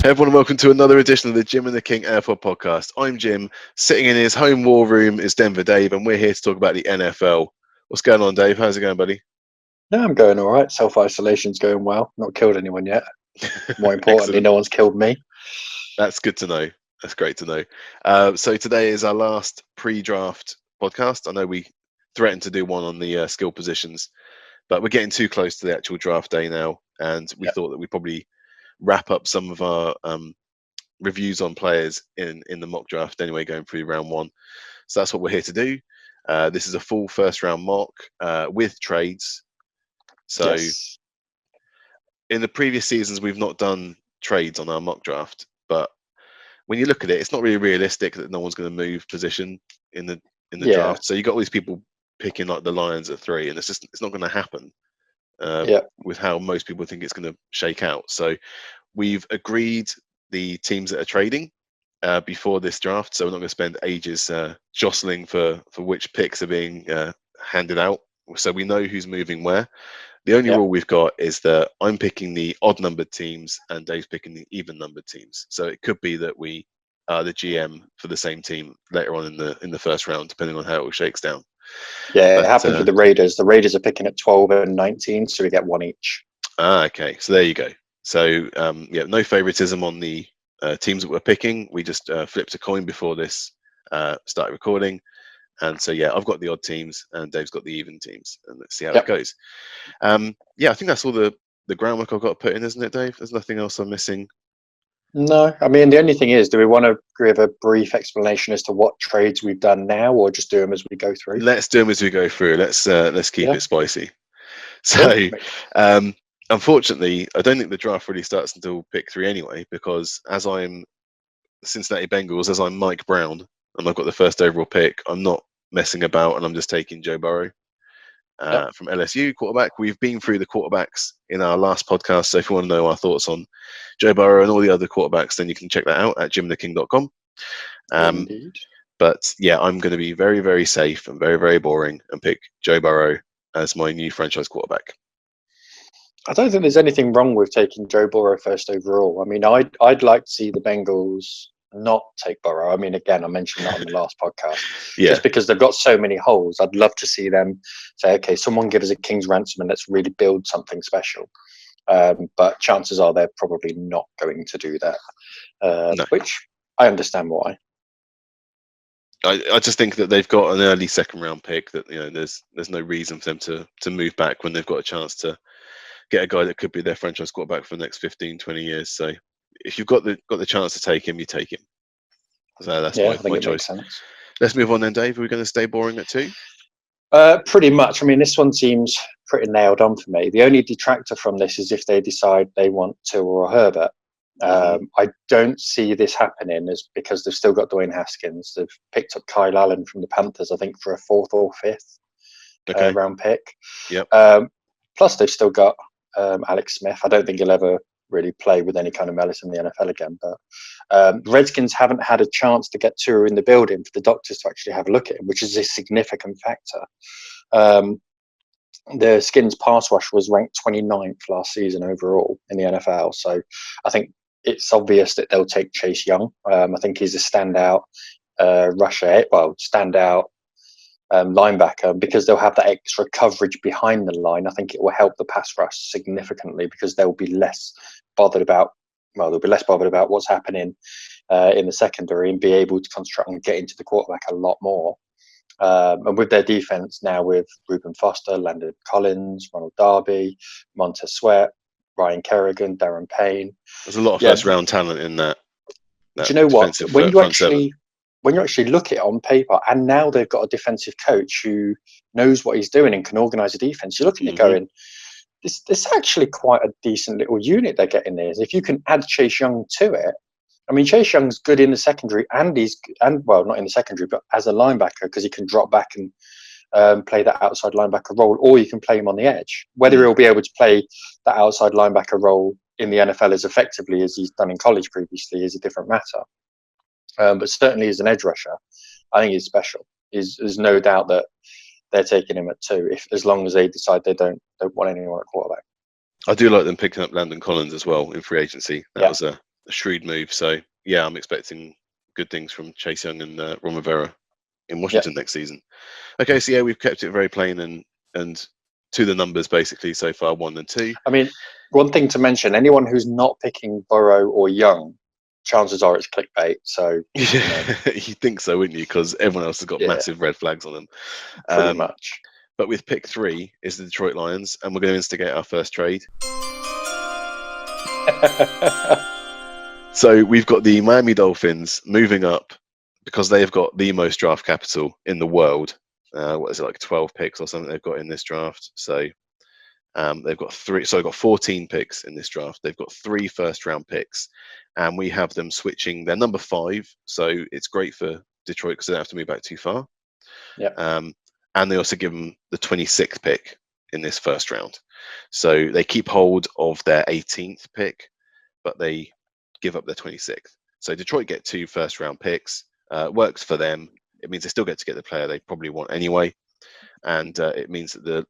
Hey everyone, welcome to another edition of the Jim and the King AirPod podcast. I'm Jim. Sitting in his home war room is Denver Dave, and we're here to talk about the NFL. What's going on, Dave? How's it going, buddy? No, I'm going all right. Self-isolation's going well. Not killed anyone yet. More importantly, Excellent. no one's killed me. That's good to know. That's great to know. So today is our last pre-draft podcast. I know we threatened to do one on the skill positions, but we're getting too close to the actual draft day now, and we thought that we'd probably wrap up some of our reviews on players in the mock draft anyway, going through round one. So that's what we're here to do. This is a full first round mock with trades. So in the previous seasons, we've not done trades on our mock draft, but when you look at it, it's not really realistic that no one's going to move position in the draft. So you got all these people picking like the Lions at 3, and it's not going to happen. With how most people think it's going to shake out. So we've agreed the teams that are trading before this draft, so we're not going to spend ages jostling for which picks are being handed out. So we know who's moving where. The only rule we've got is that I'm picking the odd numbered teams and Dave's picking the even numbered teams. So it could be that we are the GM for the same team later on in the first round, depending on how it all shakes down. Yeah, it happens with the Raiders. The Raiders are picking at 12 and 19, so we get one each. Okay. So there you go. So no favoritism on the teams that we're picking. We just flipped a coin before this started recording. And so, I've got the odd teams and Dave's got the even teams. And let's see how it goes. I think that's all the groundwork I've got to put in, isn't it, Dave? There's nothing else I'm missing. No, I mean, the only thing is, do we want to give a brief explanation as to what trades we've done now, or just do them as we go through? Let's do them as we go through. Let's keep it spicy. So, unfortunately, I don't think the draft really starts until pick 3 anyway, because as I'm Cincinnati Bengals, as I'm Mike Brown, and I've got the first overall pick, I'm not messing about, and I'm just taking Joe Burrow from LSU quarterback. We've been through the quarterbacks in our last podcast, so if you want to know our thoughts on Joe Burrow and all the other quarterbacks, then you can check that out at jimtheking.com. Indeed. But I'm going to be very, very safe and very, very boring and pick Joe Burrow as my new franchise quarterback. I don't think there's anything wrong with taking Joe Burrow first overall. I mean, I'd like to see the Bengals not take Burrow. I mean, again, I mentioned that on the last podcast. Just because they've got so many holes, I'd love to see them say, okay, someone give us a king's ransom and let's really build something special. But chances are they're probably not going to do that, No. which I understand why. I just think that they've got an early second round pick that there's no reason for them to move back when they've got a chance to get a guy that could be their franchise quarterback for the next 15, 20 years. So if you've got the chance to take him, you take him. So that's my choice. Let's move on then, Dave. Are we going to stay boring at 2? Pretty much. I mean, this one seems pretty nailed on for me. The only detractor from this is if they decide they want Tua or Herbert. I don't see this happening because they've still got Dwayne Haskins. They've picked up Kyle Allen from the Panthers, I think, for a 4th or 5th round pick. Plus, they've still got Alex Smith. I don't think he'll ever really play with any kind of malice in the NFL again. But the Redskins haven't had a chance to get Tua in the building for the doctors to actually have a look at him, which is a significant factor. The Skins pass rush was ranked 29th last season overall in the NFL. So I think it's obvious that they'll take Chase Young. I think he's a standout rusher, standout linebacker, because they'll have that extra coverage behind the line. I think it will help the pass rush significantly because they'll be less bothered about what's happening in the secondary and be able to concentrate on getting to the quarterback a lot more. And with their defense now, with Reuben Foster, Landon Collins, Ronald Darby, Montez Sweat, Ryan Kerrigan, Darren Payne. There's a lot of first round talent in that. Do you know what? When you actually look at it on paper, and now they've got a defensive coach who knows what he's doing and can organise a defense, you're looking at going, this is actually quite a decent little unit they're getting there. If you can add Chase Young to it, I mean, Chase Young's good in the secondary, not in the secondary, but as a linebacker, because he can drop back and play that outside linebacker role, or you can play him on the edge. Whether he'll be able to play that outside linebacker role in the NFL as effectively as he's done in college previously is a different matter. But certainly as an edge rusher, I think he's special. There's no doubt that they're taking him at 2, as long as they decide they don't want anyone at quarterback. I do like them picking up Landon Collins as well in free agency. That was a shrewd move. So yeah, I'm expecting good things from Chase Young and Ron Rivera in Washington next season. Okay, so yeah, we've kept it very plain and to the numbers basically so far, 1 and 2. I mean, one thing to mention: anyone who's not picking Burrow or Young, chances are it's clickbait. So you think so, wouldn't you? Because everyone else has got massive red flags on them. Pretty much. But with pick 3 is the Detroit Lions, and we're going to instigate our first trade. So we've got the Miami Dolphins moving up because they've got the most draft capital in the world. What is it, like 12 picks or something they've got in this draft? So they've got 14 picks in this draft. They've got 3 first-round picks, and we have them switching their number 5. So it's great for Detroit because they don't have to move back too far. And they also give them the 26th pick in this first round. So they keep hold of their 18th pick, but they give up their 26th. So Detroit get 2 first-round picks. Works for them. It means they still get to get the player they probably want anyway. And it means that the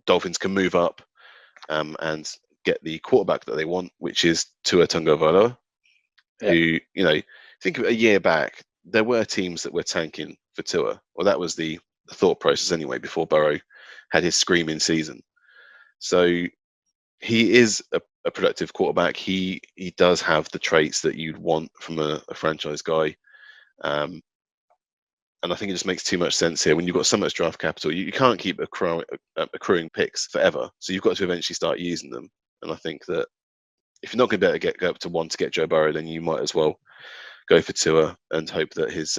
Dolphins can move up and get the quarterback that they want, which is Tua Tagovailoa, who, think of a year back, there were teams that were tanking for Tua. Well, that was the thought process anyway, before Burrow had his screaming season. So he is a productive quarterback. He does have the traits that you'd want from a franchise guy. And I think it just makes too much sense here. When you've got so much draft capital, you can't keep accruing picks forever. So you've got to eventually start using them. And I think that if you're not going to be able to go up to 1 to get Joe Burrow, then you might as well go for Tua and hope that his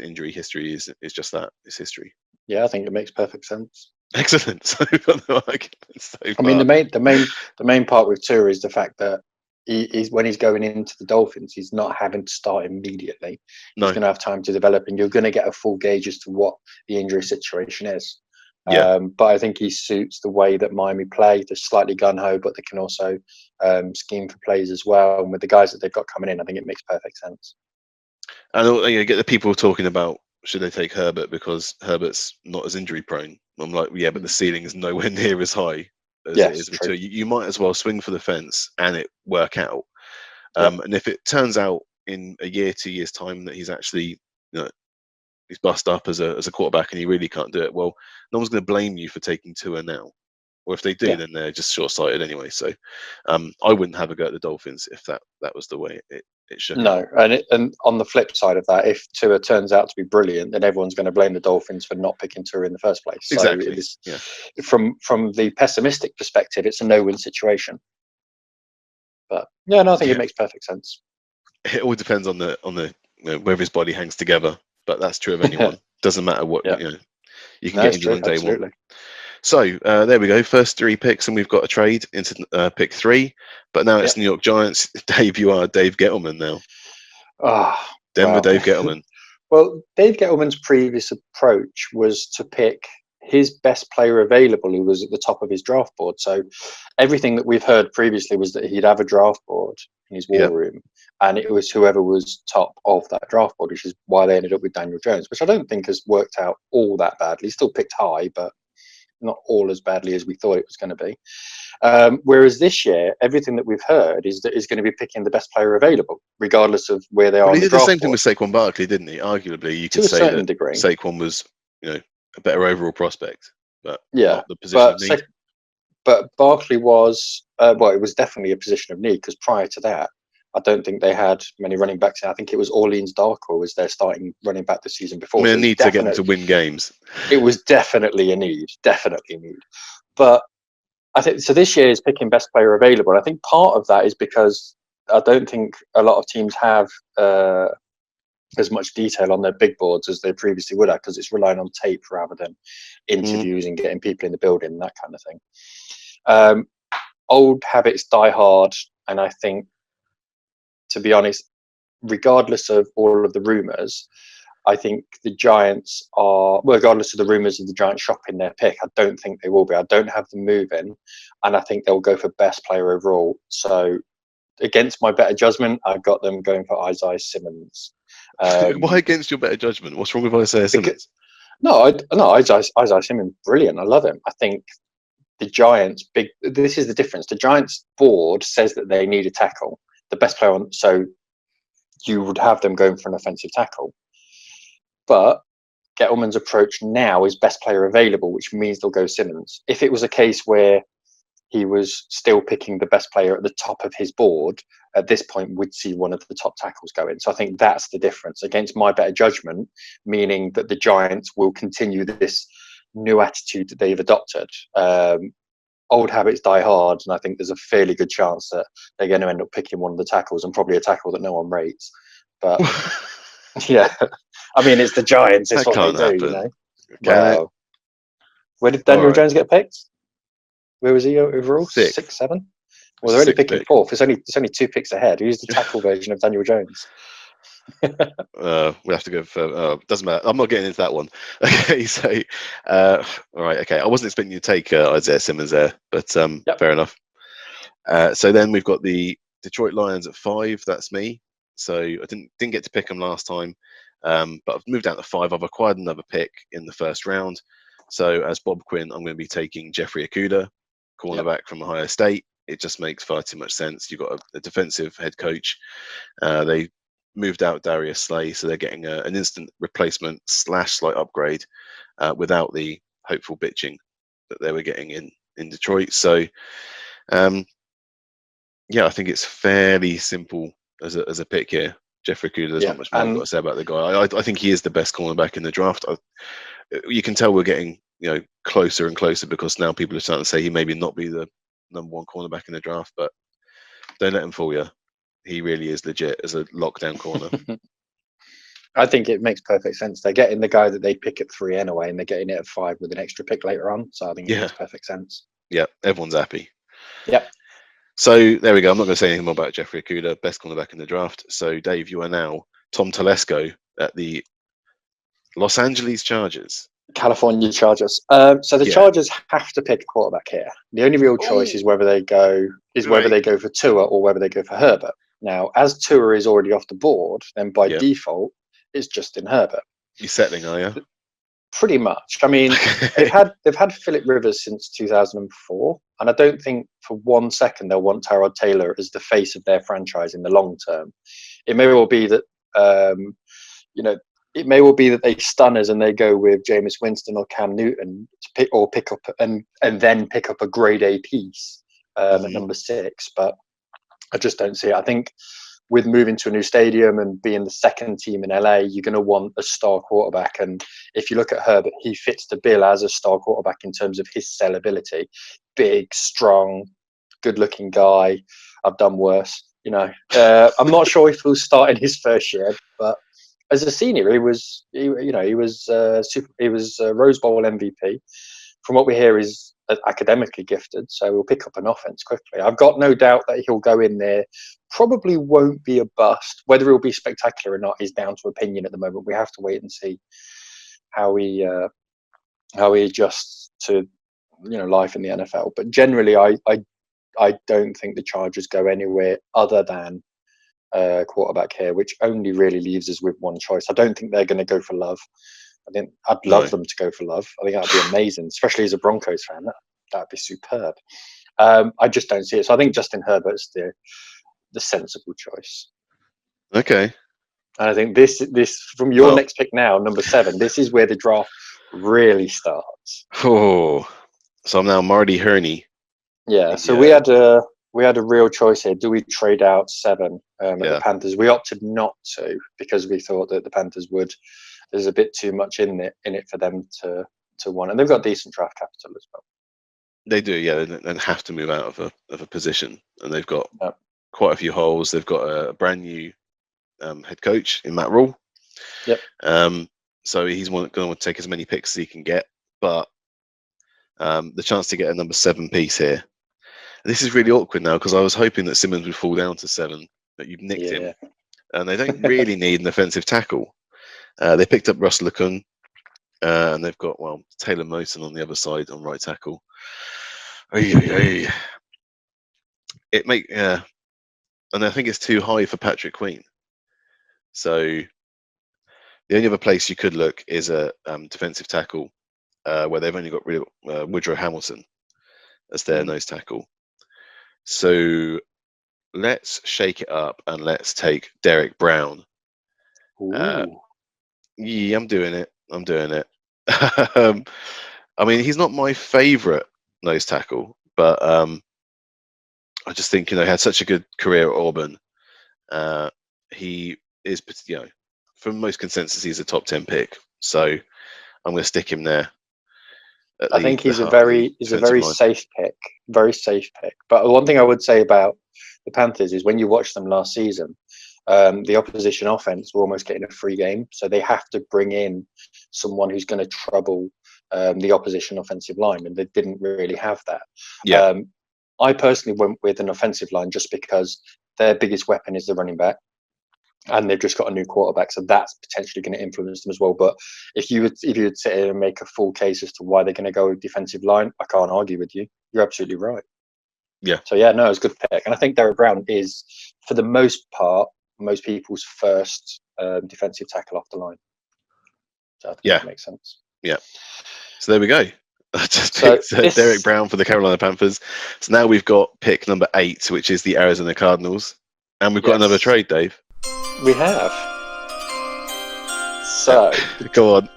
injury history is just that. It's history. Yeah, I think it makes perfect sense. Excellent. So I mean, the main part with Tua is the fact that he's when he's going into the Dolphins, he's not having to start immediately. He's going to have time to develop, and you're going to get a full gauge as to what the injury situation is. But I think he suits the way that Miami play. They're slightly gun-ho, but they can also scheme for plays as well. And with the guys that they've got coming in, I think it makes perfect sense. And you get the people talking about, should they take Herbert because Herbert's not as injury prone? I'm like, yeah, but the ceiling is nowhere near as high as it is with Tua. You might as well swing for the fence and it work out. And if it turns out in a year, 2 years time that he's actually, he's bust up as a quarterback and he really can't do it, well, no one's going to blame you for taking Tua now. Or if they do, then they're just short-sighted anyway. So I wouldn't have a go at the Dolphins if that was the way it should. No, and on the flip side of that, if Tua turns out to be brilliant, then everyone's going to blame the Dolphins for not picking Tua in the first place. Exactly. So from the pessimistic perspective, it's a no-win situation. But I think it makes perfect sense. It all depends on the whether his body hangs together. But that's true of anyone. Doesn't matter what you can get injured on day one. So there we go. First 3 picks, and we've got a trade into pick 3. But now it's New York Giants. Dave, you are Dave Gettleman now. Denver Dave Gettleman. Well, Dave Gettleman's previous approach was to pick his best player available who was at the top of his draft board. So everything that we've heard previously was that he'd have a draft board in his war room, and it was whoever was top of that draft board, which is why they ended up with Daniel Jones, which I don't think has worked out all that badly. Still picked high, but not all as badly as we thought it was going to be. Whereas this year, everything that we've heard is that he's going to be picking the best player available, regardless of where they are. He did the same thing with Saquon Barkley, didn't he? Arguably, you could say that Saquon was, a better overall prospect, but not the position of need. But Barkley was, it was definitely a position of need, because prior to that, I don't think they had many running backs. I think it was Orleans Darkwa was their starting running back the season before. A need to get them to win games. It was definitely a need, But I think so. This year is picking best player available. I think part of that is because I don't think a lot of teams have as much detail on their big boards as they previously would have, because it's relying on tape rather than interviews and getting people in the building and that kind of thing. Old habits die hard, and I think, to be honest, regardless of all of the rumours, I think the Giants are, regardless of the rumours of the Giants shopping their pick, I don't think they will be. I don't have them moving, and I think they'll go for best player overall. So against my better judgment, I've got them going for Isaiah Simmons. Why against your better judgment? What's wrong with Isaiah Simmons? Isaiah Simmons, brilliant. I love him. I think the Giants, this is the difference. The Giants board says that they need a tackle. the best player on. So you would have them going for an offensive tackle, but Gettleman's approach now is best player available, which means they'll go Simmons. If it was a case where he was still picking the best player at the top of his board, at this point we'd see one of the top tackles go in. So I think that's the difference against my better judgment, meaning that the Giants will continue this new attitude that they've adopted. Old habits die hard, and I think there's a fairly good chance that they're going to end up picking one of the tackles, and probably a tackle that no one rates. But yeah, I mean, it's the Giants. It's what they do, happen. you know. Well, where did Daniel Jones get picked? Where was he overall? 6, 7. Well, they're only picking pick. 4th. It's only 2 picks ahead. Who's the tackle version of Daniel Jones? We have to go for. Doesn't matter. I'm not getting into that one. Okay, so all right. Okay, I wasn't expecting you to take Isaiah Simmons there, but fair enough. So then we've got the Detroit Lions at 5. That's me. So I didn't get to pick them last time, but I've moved down to 5. I've acquired another pick in the first round. So as Bob Quinn, I'm going to be taking Jeffrey Okudah, cornerback from Ohio State. It just makes far too much sense. You've got a defensive head coach. They moved out Darius Slay, so they're getting an instant replacement / slight upgrade without the hopeful bitching that they were getting in Detroit. So, I think it's fairly simple as a pick here. Jeffrey Okudah, there's not much more I've got to say about the guy. I think he is the best cornerback in the draft. You can tell we're getting closer and closer because now people are starting to say he maybe not be the number 1 cornerback in the draft, but don't let him fool you. He really is legit as a lockdown corner. I think it makes perfect sense. They're getting the guy that they pick at 3 anyway, and they're getting it at 5 with an extra pick later on. So I think it makes perfect sense. Yeah, everyone's happy. Yep. So there we go. I'm not going to say anything more about Jeffrey Okudah, best cornerback in the draft. So Dave, you are now Tom Telesco at the Los Angeles Chargers. California Chargers. So the Chargers have to pick a quarterback here. The only real choice is whether they go for Tua or whether they go for Herbert. Now, as Tua is already off the board, then by default, it's Justin Herbert. You're settling, are you? Pretty much. I mean, they've had Phillip Rivers since 2004, and I don't think for 1 second they'll want Tyrod Taylor as the face of their franchise in the long term. It may well be that it may well be that they stun us and they go with Jameis Winston or Cam Newton to pick up and then pick up a grade A piece at number 6. But I just don't see it. I think with moving to a new stadium and being the second team in LA, you're going to want a star quarterback. And if you look at Herbert, he fits the bill as a star quarterback in terms of his sellability. Big, strong, good-looking guy. I've done worse. I'm not sure if he'll start in his first year, but as a senior, he was Rose Bowl MVP. From what we hear, he's academically gifted, so he'll pick up an offense quickly. I've got no doubt that he'll go in there. Probably won't be a bust. Whether he'll be spectacular or not is down to opinion at the moment. We have to wait and see how he adjusts to life in the NFL. But generally, I don't think the Chargers go anywhere other than quarterback here, which only really leaves us with one choice. I don't think they're going to go for Love. I'd love them to go for Love. I think that'd be amazing, especially as a Broncos fan. That'd be superb. I just don't see it. So I think Justin Herbert's the sensible choice. Okay. And I think this from your next pick now, number 7. This is where the draft really starts. Oh, so I'm now Marty Herney. Yeah. So we had a real choice here. Do we trade out 7 at the Panthers? We opted not to because we thought that the Panthers would. There's a bit too much in it for them to want, and they've got decent draft capital as well. They do, yeah. They have to move out of a position, and they've got quite a few holes. They've got a brand new head coach in Matt Rule. Yep. So he's going to want to take as many picks as he can get, but the chance to get a number 7 piece here. This is really awkward now because I was hoping that Simmons would fall down to 7, but you've nicked him, and they don't really need an offensive tackle. They picked up Russell Okung, and they've got Taylor Moton on the other side on right tackle. And I think it's too high for Patrick Queen. So the only other place you could look is a defensive tackle, where they've only got Woodrow Hamilton as their nose tackle. So let's shake it up and let's take Derrick Brown. Yeah, I'm doing it. I mean, he's not my favourite nose tackle, but I just think, he had such a good career at Auburn. He is, for most consensus, he's a top 10 pick. So I'm going to stick him there. I think he's a very safe pick, very safe pick. But one thing I would say about the Panthers is when you watch them last season, the opposition offense were almost getting a free game, so they have to bring in someone who's going to trouble the opposition offensive line, and they didn't really have that. Yeah. I personally went with an offensive line just because their biggest weapon is the running back, and they've just got a new quarterback, so that's potentially going to influence them as well. But if you would sit here and make a full case as to why they're going to go with defensive line, I can't argue with you. You're absolutely right. Yeah. So yeah, no, it's a good pick, and I think Derrick Brown is, for the most part, most people's first defensive tackle off the line. So I think that makes sense. Yeah. So there we go. I just picked Derrick Brown for the Carolina Panthers. So now we've got pick number 8, which is the Arizona Cardinals, and we've got another trade, Dave. We have. So go on.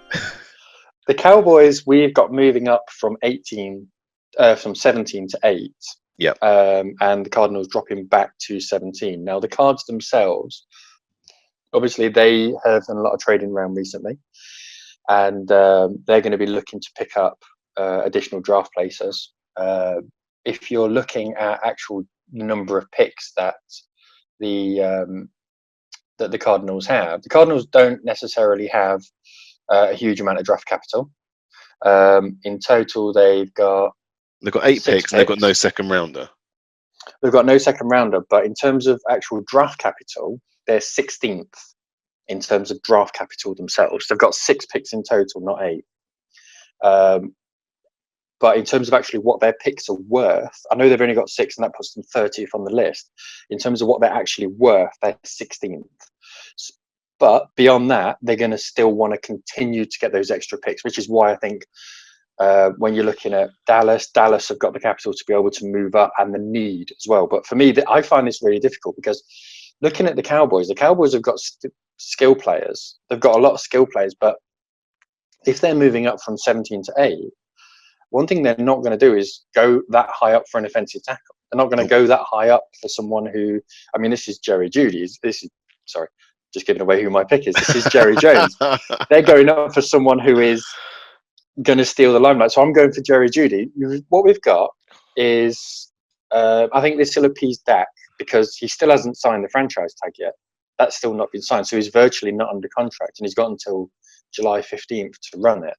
The Cowboys, we've got moving up from 17 to 8. Yeah. And the Cardinals dropping back to 17. Now the Cards themselves, obviously they have done a lot of trading around recently, and they're going to be looking to pick up additional draft places. If you're looking at actual number of picks that the Cardinals have, the Cardinals don't necessarily have a huge amount of draft capital. In total, they've got 8 picks, and they've got no second rounder. They've got no second rounder, but in terms of actual draft capital, they're 16th in terms of draft capital themselves. They've got 6 picks in total, not 8. But in terms of actually what their picks are worth, I know they've only got 6, and that puts them 30th on the list. In terms of what they're actually worth, they're 16th. But beyond that, they're going to still want to continue to get those extra picks, which is why I think when you're looking at Dallas have got the capital to be able to move up, and the need as well. But for me, I find this really difficult, because looking at the Cowboys have got skill players. They've got a lot of skill players, but if they're moving up from 17 to 8, one thing they're not going to do is go that high up for an offensive tackle. They're not going to go that high up for someone who, I mean, this is Jerry Jeudy. Sorry, just giving away who my pick is. This is Jerry Jones. They're going up for someone who is going to steal the limelight. So I'm going for Jerry Jeudy. What we've got is, I think this will appease Dak, because he still hasn't signed the franchise tag yet. That's still not been signed. So he's virtually not under contract, and he's got until July 15th to run it.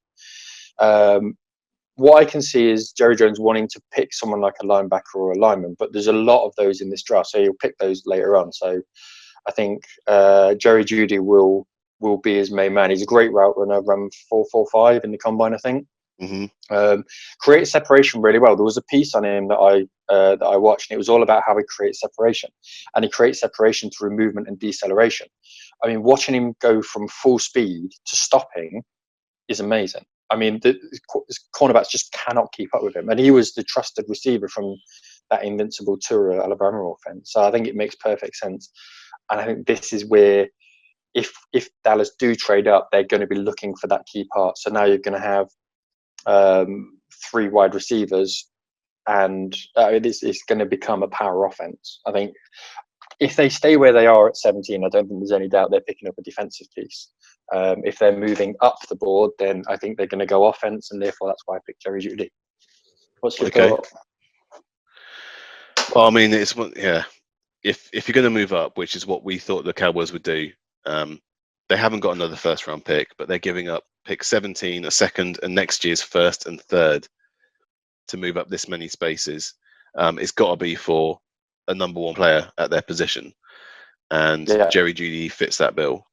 What I can see is Jerry Jones wanting to pick someone like a linebacker or a lineman, but there's a lot of those in this draft, so he'll pick those later on. So I think Jerry Jeudy will be his main man. He's a great route runner, run 4.45 in the combine, I think. Mm-hmm. Creates separation really well. There was a piece on him that I watched, and it was all about how he creates separation, and he creates separation through movement and deceleration. I mean, watching him go from full speed to stopping is amazing. I mean, the cornerbacks just cannot keep up with him, and he was the trusted receiver from that invincible tour Alabama offense. So I think it makes perfect sense, and I think this is where, if Dallas do trade up, they're going to be looking for that key part. So now you're going to have 3 wide receivers, and it's going to become a power offense. I think if they stay where they are at 17, I don't think there's any doubt they're picking up a defensive piece. If they're moving up the board, then I think they're going to go offense, and therefore that's why I picked Jerry Jeudy. What's your thought? Well, I mean, it's if you're going to move up, which is what we thought the Cowboys would do, they haven't got another first round pick, but they're giving up pick 17, a second, and next year's first and third to move up this many spaces. It's got to be for a number 1 player at their position, and Jerry Jeudy fits that bill.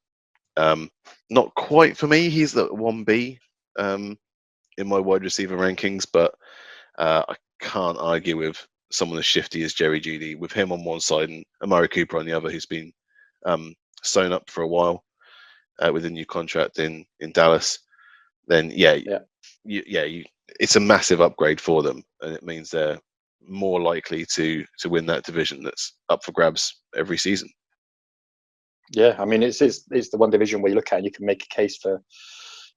Not quite for me. He's the 1B in my wide receiver rankings, but I can't argue with someone as shifty as Jerry Jeudy, with him on one side and Amari Cooper on the other, who's been sewn up for a while with a new contract in Dallas. Then it's a massive upgrade for them, and it means they're more likely to win that division that's up for grabs every season. Yeah, I mean, it's the one division where you look at and you can make a case for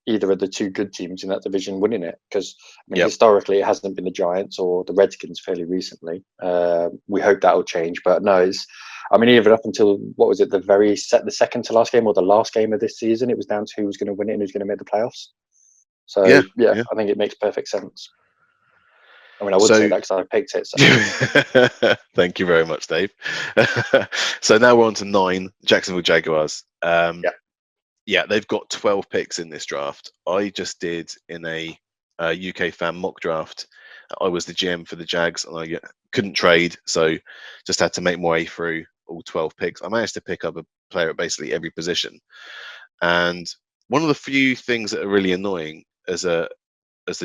either of the two good teams in that division winning it, because I mean, historically it hasn't been the Giants or the Redskins fairly recently. We hope that'll change, but no, I mean, even up until what was it, the second to last game or the last game of this season, it was down to who was going to win it and who's going to make the playoffs. So yeah, I think it makes perfect sense. I mean, I would say that because I picked it. So. Thank you very much, Dave. So now we're on to 9, Jacksonville Jaguars. Yeah, they've got 12 picks in this draft. I just did in a UK fan mock draft. I was the GM for the Jags, and I couldn't trade, so just had to make my way through all 12 picks. I managed to pick up a player at basically every position. And one of the few things that are really annoying as the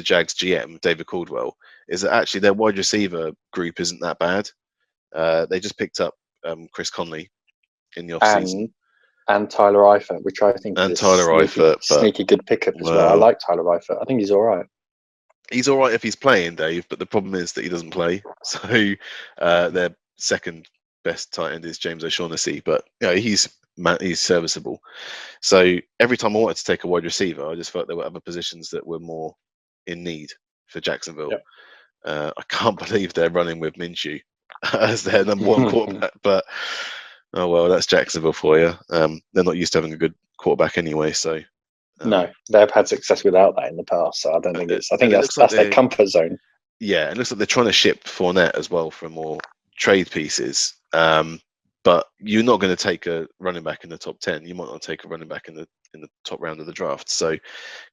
Jags GM, David Caldwell, is that actually their wide receiver group isn't that bad. They just picked up Chris Conley in the offseason. And Tyler Eifert, which I think is a sneaky good pickup as well. I like Tyler Eifert. I think he's all right. He's all right if he's playing, Dave, but the problem is that he doesn't play. So their second best tight end is James O'Shaughnessy, but he's serviceable. So every time I wanted to take a wide receiver, I just felt there were other positions that were more in need for Jacksonville. Yep. I can't believe they're running with Minshew as their number one quarterback, but oh well, that's Jacksonville for you. They're not used to having a good quarterback anyway, so no, they've had success without that in the past. So I don't think I think that's their comfort zone. Yeah, it looks like they're trying to ship Fournette as well for more trade pieces. But you're not going to take a running back in the top 10. You might not take a running back in the top round of the draft. So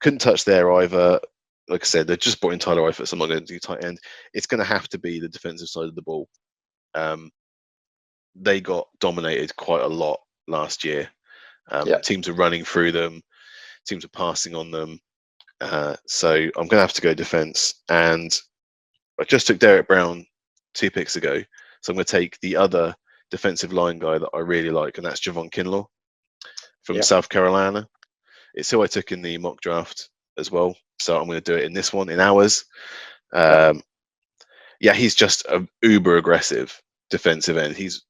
couldn't touch there either. Like I said, they just brought in Tyler Eifert, so I'm not going to do tight end. It's going to have to be the defensive side of the ball. They got dominated quite a lot last year. Teams are running through them. Teams are passing on them. So I'm going to have to go defense. And I just took Derrick Brown 2 picks ago. So I'm going to take the other defensive line guy that I really like, and that's Javon Kinlaw from South Carolina. It's who I took in the mock draft as well. So I'm going to do it in this one, in ours. He's just an uber aggressive defensive end. He's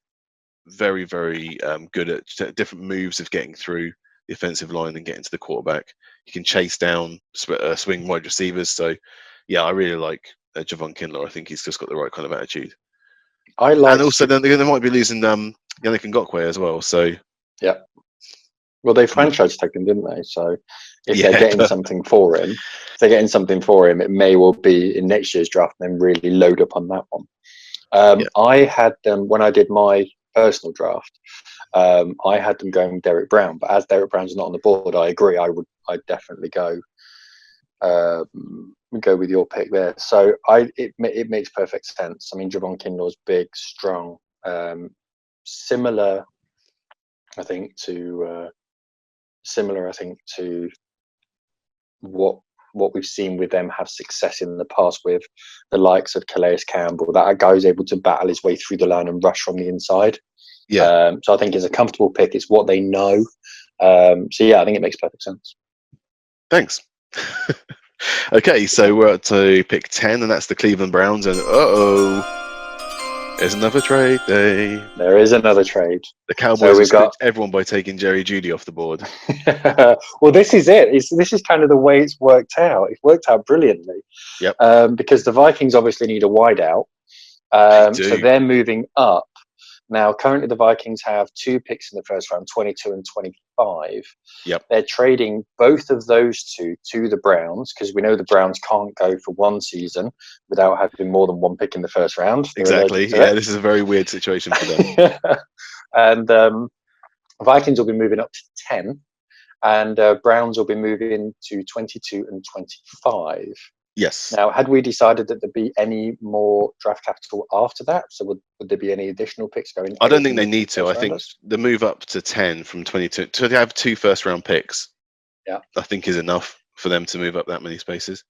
very, very good at different moves of getting through the offensive line and getting to the quarterback. He can chase down, swing wide receivers. So, yeah, I really like Javon Kinlaw. I think he's just got the right kind of attitude. And also, then they might be losing Yannick Ngakoue as well. So, yeah. Well, they franchise tagged him, didn't they? So, if they're getting something for him, it may well be in next year's draft and then really load up on that one. I had them when I did my personal draft. I had them going Derrick Brown, but as Derrick Brown's not on the board, I agree. I'd definitely go with your pick there. So it makes perfect sense. I mean, Javon Kinlaw's big, strong, similar, I think to what we've seen with them have success in the past with the likes of Calais Campbell. That guy who's able to battle his way through the line and rush from the inside. Yeah. So I think it's a comfortable pick. It's what they know. So yeah, I think it makes perfect sense. Thanks. Okay, so we're up to pick 10, and that's the Cleveland Browns. And there's another trade day. There is another trade. The Cowboys have screwed everyone by taking Jerry Jeudy off the board. Well, this is it. This is kind of the way it's worked out. It's worked out brilliantly. Yep. Because the Vikings obviously need a wideout. So they're moving up. Now, currently the Vikings have 2 picks in the first round, 22 and 25. Yep. They're trading both of those 2 to the Browns because we know the Browns can't go for one season without having more than 1 pick in the first round. Exactly. Yeah, this is a very weird situation for them. And Vikings will be moving up to 10, and Browns will be moving to 22 and 25. Yes. Now, had we decided that there'd be any more draft capital after that? So would there be any additional picks going? I don't think they need to. I think the move up to 10 from 22 to have 2 first-round picks, I think is enough for them to move up that many spaces.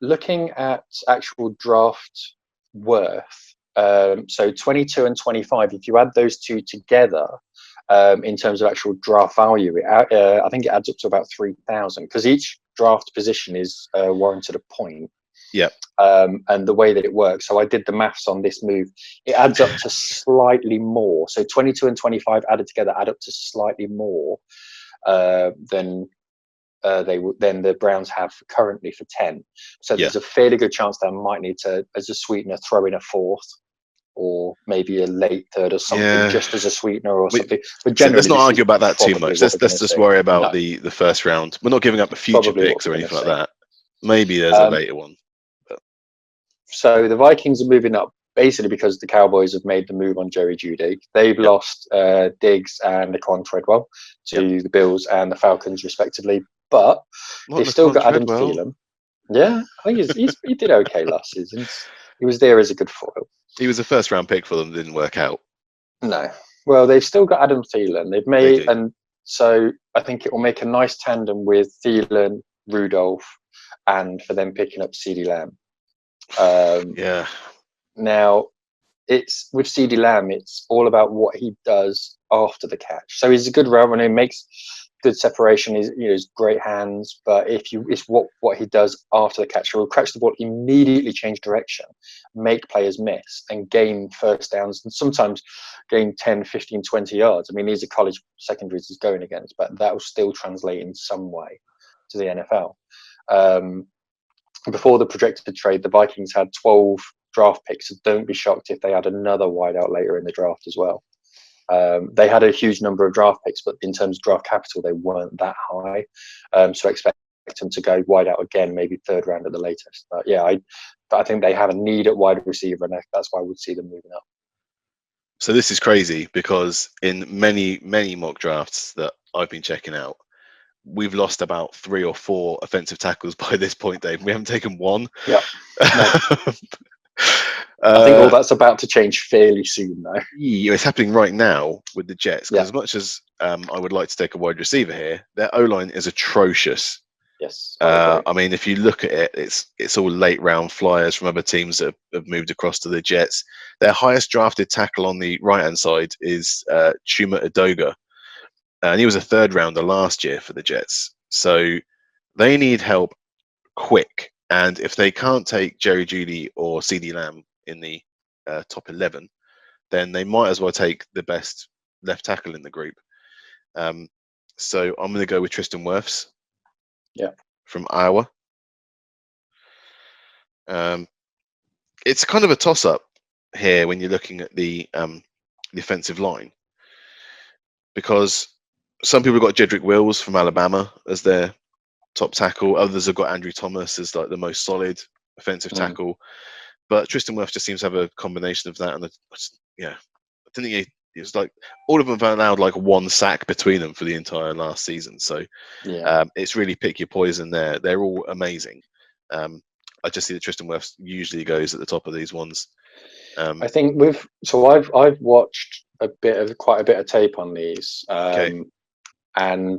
Looking at actual draft worth, so 22 and 25, if you add those 2 together, in terms of actual draft value, I think it adds up to about 3,000 because each draft position is warranted a point. Yeah. And the way that it works. So I did the maths on this move. It adds up to slightly more. So 22 and 25 added together add up to slightly more than the Browns have currently for 10. So there's a fairly good chance they might need to, as a sweetener, throw in a fourth or maybe a late third or something, just as a sweetener or something. But generally, let's not argue about that too much. Let's just worry about the first round. We're not giving up the future picks or anything like that. Maybe there's a later one. But. So the Vikings are moving up basically because the Cowboys have made the move on Jeudy. They've lost Diggs and Laquan Treadwell to the Bills and the Falcons, respectively. But they've still got Adam Thielen. Yeah, I think he did okay last season. He was there as a good foil. He was a first round pick for them. Didn't work out. No. Well, they've still got Adam Thielen. They've made, and so I think it will make a nice tandem with Thielen, Rudolph, and for them picking up CeeDee Lamb. Now, it's with CeeDee Lamb, it's all about what he does after the catch. So he's a good route runner, makes good separation. He's great hands, but it's what he does after the catch. He'll catch the ball, immediately change direction, make players miss, and gain first downs, and sometimes gain 10, 15, 20 yards. I mean, these are college secondaries he's going against, but that will still translate in some way to the NFL. Before the projected trade, the Vikings had 12 draft picks. So don't be shocked if they had another wideout later in the draft as well. They had a huge number of draft picks, but in terms of draft capital, they weren't that high. So I expect them to go wide out again, maybe third round at the latest. But yeah, I think they have a need at wide receiver, and that's why I would see them moving up. So this is crazy because in many, many mock drafts that I've been checking out, we've lost about 3 or 4 offensive tackles by this point, Dave. We haven't taken one. Yeah. No. I think all that's about to change fairly soon, though. It's happening right now with the Jets. Because as much as I would like to take a wide receiver here, their O-line is atrocious. Yes. I mean, if you look at it, it's all late round flyers from other teams that have moved across to the Jets. Their highest drafted tackle on the right-hand side is Chuma Edoga. And he was a third rounder last year for the Jets. So they need help quick. And if they can't take Jeudy or CeeDee Lamb in the top 11, then they might as well take the best left tackle in the group. So I'm going to go with Tristan Wirfs. Yeah. From Iowa. It's kind of a toss-up here when you're looking at the offensive line. Because some people have got Jedrick Wills from Alabama as their top tackle. Others have got Andrew Thomas as like the most solid offensive tackle. But Tristan Wirfs just seems to have a combination of that. And I didn't think it was like all of them have allowed like 1 sack between them for the entire last season. So it's really pick your poison there. They're all amazing. I just see that Tristan Wirfs usually goes at the top of these ones. I think I've watched quite a bit of tape on these. And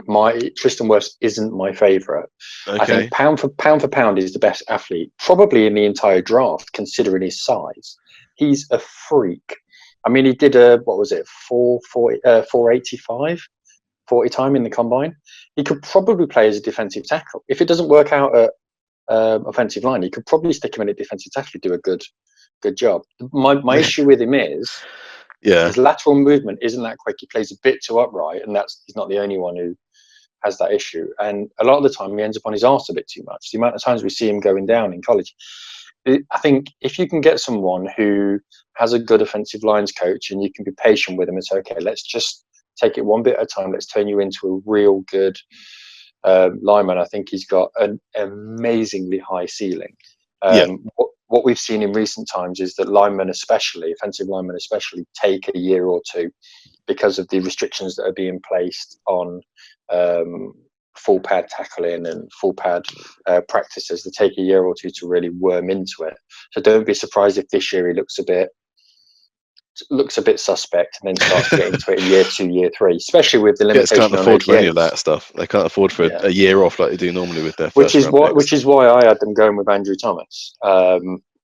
Tristan Wirfs isn't my favourite. I think pound for pound is the best athlete probably in the entire draft, considering his size. He's a freak. I mean, he did 485 40 time in the combine. He could probably play as a defensive tackle. If it doesn't work out at offensive line, he could probably stick him in at defensive tackle and do a good job. My issue with him is his lateral movement isn't that quick. He plays a bit too upright, and he's not the only one who has that issue. And a lot of the time, he ends up on his arse a bit too much. The amount of times we see him going down in college. I think if you can get someone who has a good offensive lines coach and you can be patient with them, it's okay. Let's just take it one bit at a time. Let's turn you into a real good lineman. I think he's got an amazingly high ceiling. What we've seen in recent times is that linemen, especially offensive linemen, take a year or two because of the restrictions that are being placed on full pad tackling and full pad practices. They take a year or two to really worm into it. So don't be surprised if this year he looks a bit suspect and then starts to get into it in year 2, year 3, especially with the limitation. Can't afford for any of that stuff. They can't afford for a year off like they do normally with their which is why I had them going with Andrew Thomas.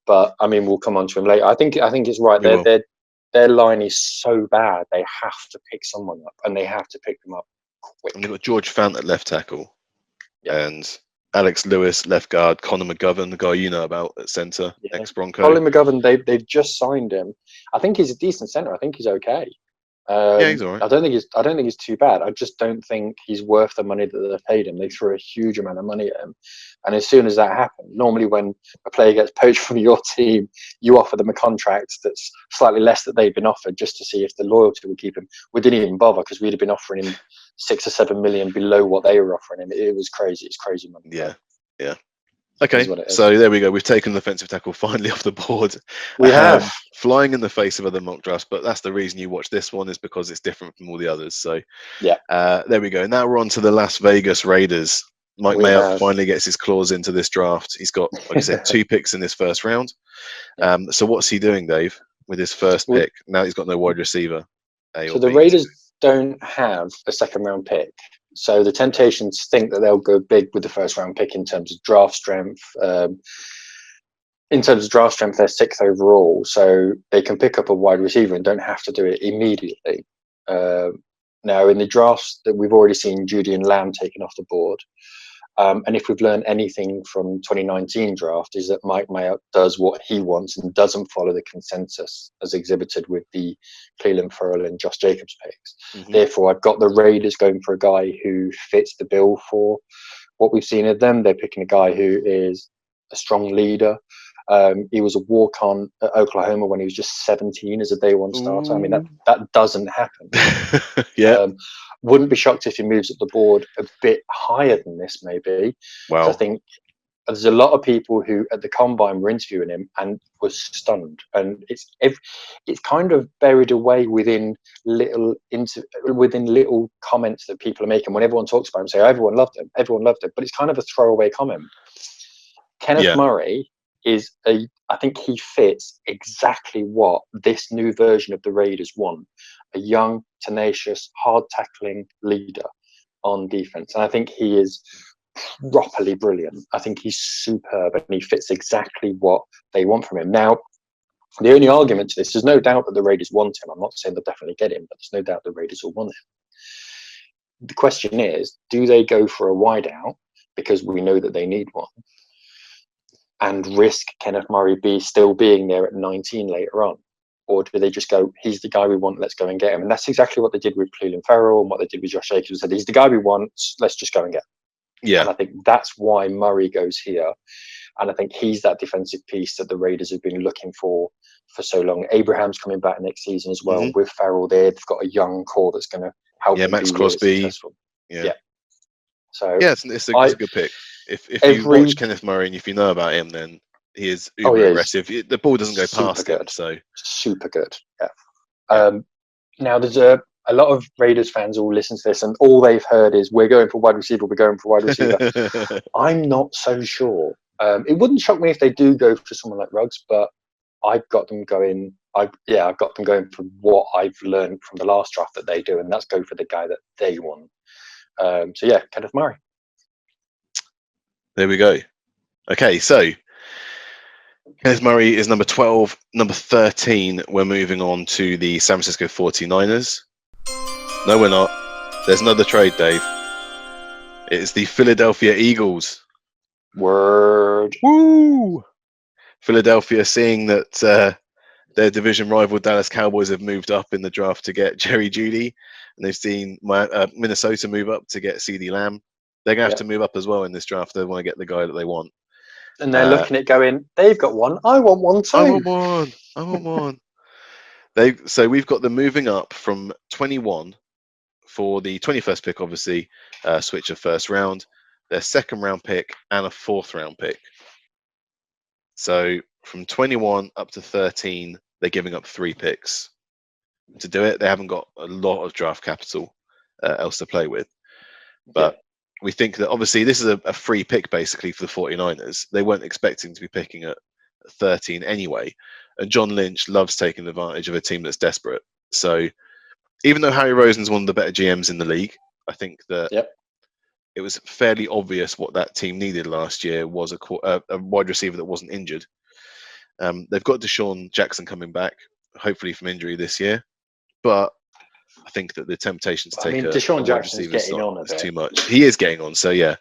But I mean, we'll come on to him later. I think it's right. Their line is so bad they have to pick someone up, and they have to pick them up quick. And they've got George Fant at left tackle, and Alex Lewis, left guard. Connor McGovern, the guy you know about at centre, ex-Bronco. Colin McGovern, they've just signed him. I think he's a decent centre. I think he's okay. Yeah, he's all right. I don't think he's too bad. I just don't think he's worth the money that they've paid him. They threw a huge amount of money at him, and as soon as that happened, normally when a player gets poached from your team, you offer them a contract that's slightly less that they've been offered, just to see if the loyalty would keep him. We didn't even bother because we'd have been offering him 6 or 7 million below what they were offering him. It was crazy. It's crazy money. Yeah. Okay, so there we go. We've taken the defensive tackle finally off the board. We have. Flying in the face of other mock drafts, but that's the reason you watch this one, is because it's different from all the others. So there we go. Now we're on to the Las Vegas Raiders. Mike Mayock finally gets his claws into this draft. He's got, like I said, 2 picks in this first round. So what's he doing, Dave, with his first pick? Now he's got no wide receiver. So the Raiders don't have a second round pick. So the Temptations think that they'll go big with the first round pick in terms of draft strength. In terms of draft strength, they're 6th overall, so they can pick up a wide receiver and don't have to do it immediately. Now, in the drafts that we've already seen, Jeudy and Lamb taken off the board. And if we've learned anything from 2019 draft, is that Mike Mayock does what he wants and doesn't follow the consensus as exhibited with the Cleveland Ferrell and Josh Jacobs picks. Therefore, I've got the Raiders going for a guy who fits the bill for what we've seen of them. They're picking a guy who is a strong leader. He was a walk-on at Oklahoma when he was just 17 as a day one starter. I mean, that doesn't happen. Wouldn't be shocked if he moves up the board a bit higher than this, maybe. Wow. I think there's a lot of people who at the combine were interviewing him and was stunned, and it's kind of buried away within little comments that people are making when everyone talks about him. Say everyone loved him, but it's kind of a throwaway comment. Kenneth Murray I think he fits exactly what this new version of the Raiders want: a young, tenacious, hard-tackling leader on defense. And I think he is properly brilliant. I think he's superb, and he fits exactly what they want from him. Now, the only argument to this, there's no doubt that the Raiders want him. I'm not saying they'll definitely get him, but there's no doubt the Raiders will want him. The question is, do they go for a wideout because we know that they need one, and risk Kenneth Murray still being there at 19 later on? Or do they just go, he's the guy we want, let's go and get him? And that's exactly what they did with Cleveland Ferrell and what they did with Josh Jacobs. Said, he's the guy we want, let's just go and get him. Yeah. And I think that's why Murray goes here. And I think he's that defensive piece that the Raiders have been looking for so long. Abraham's coming back next season as well. With Ferrell there, they've got a young core that's going to help them Max be Crosby. Successful. Yeah. So it's a good pick. If you watch Kenneth Murray and if you know about him, then he is uber aggressive. The ball doesn't go past him. So super good. Yeah. Now there's a lot of Raiders fans all listen to this, and all they've heard is we're going for wide receiver. I'm not so sure. It wouldn't shock me if they do go for someone like Ruggs, but I've got them going. I've got them going for what I've learned from the last draft that they do, and that's go for the guy that they want. Kenneth Murray. There we go. Okay, so Kenneth Murray is number 12. Number 13, we're moving on to the San Francisco 49ers. No, we're not. There's another trade, Dave. It's the Philadelphia Eagles. Word. Woo! Philadelphia, seeing that their division rival Dallas Cowboys have moved up in the draft to get Jerry Jeudy, and they've seen Minnesota move up to get CeeDee Lamb. They're going to have to move up as well in this draft. They want to get the guy that they want. And they're looking at going, they've got one. I want one too. I want one. So we've got them moving up from 21 for the 21st pick, obviously, switch of first round, their second round pick, and a fourth round pick. So from 21 up to 13, they're giving up 3 picks. To do it, they haven't got a lot of draft capital else to play with. But we think that obviously this is a free pick basically for the 49ers. They weren't expecting to be picking at 13 anyway. And John Lynch loves taking advantage of a team that's desperate. So even though Harry Rosen's one of the better GMs in the league, I think that it was fairly obvious what that team needed last year was a wide receiver that wasn't injured. They've got Deshaun Jackson coming back, hopefully from injury this year. But I think that the temptation to take Deshaun Jackson's getting on a bit. Is too much. He is getting on, so yeah.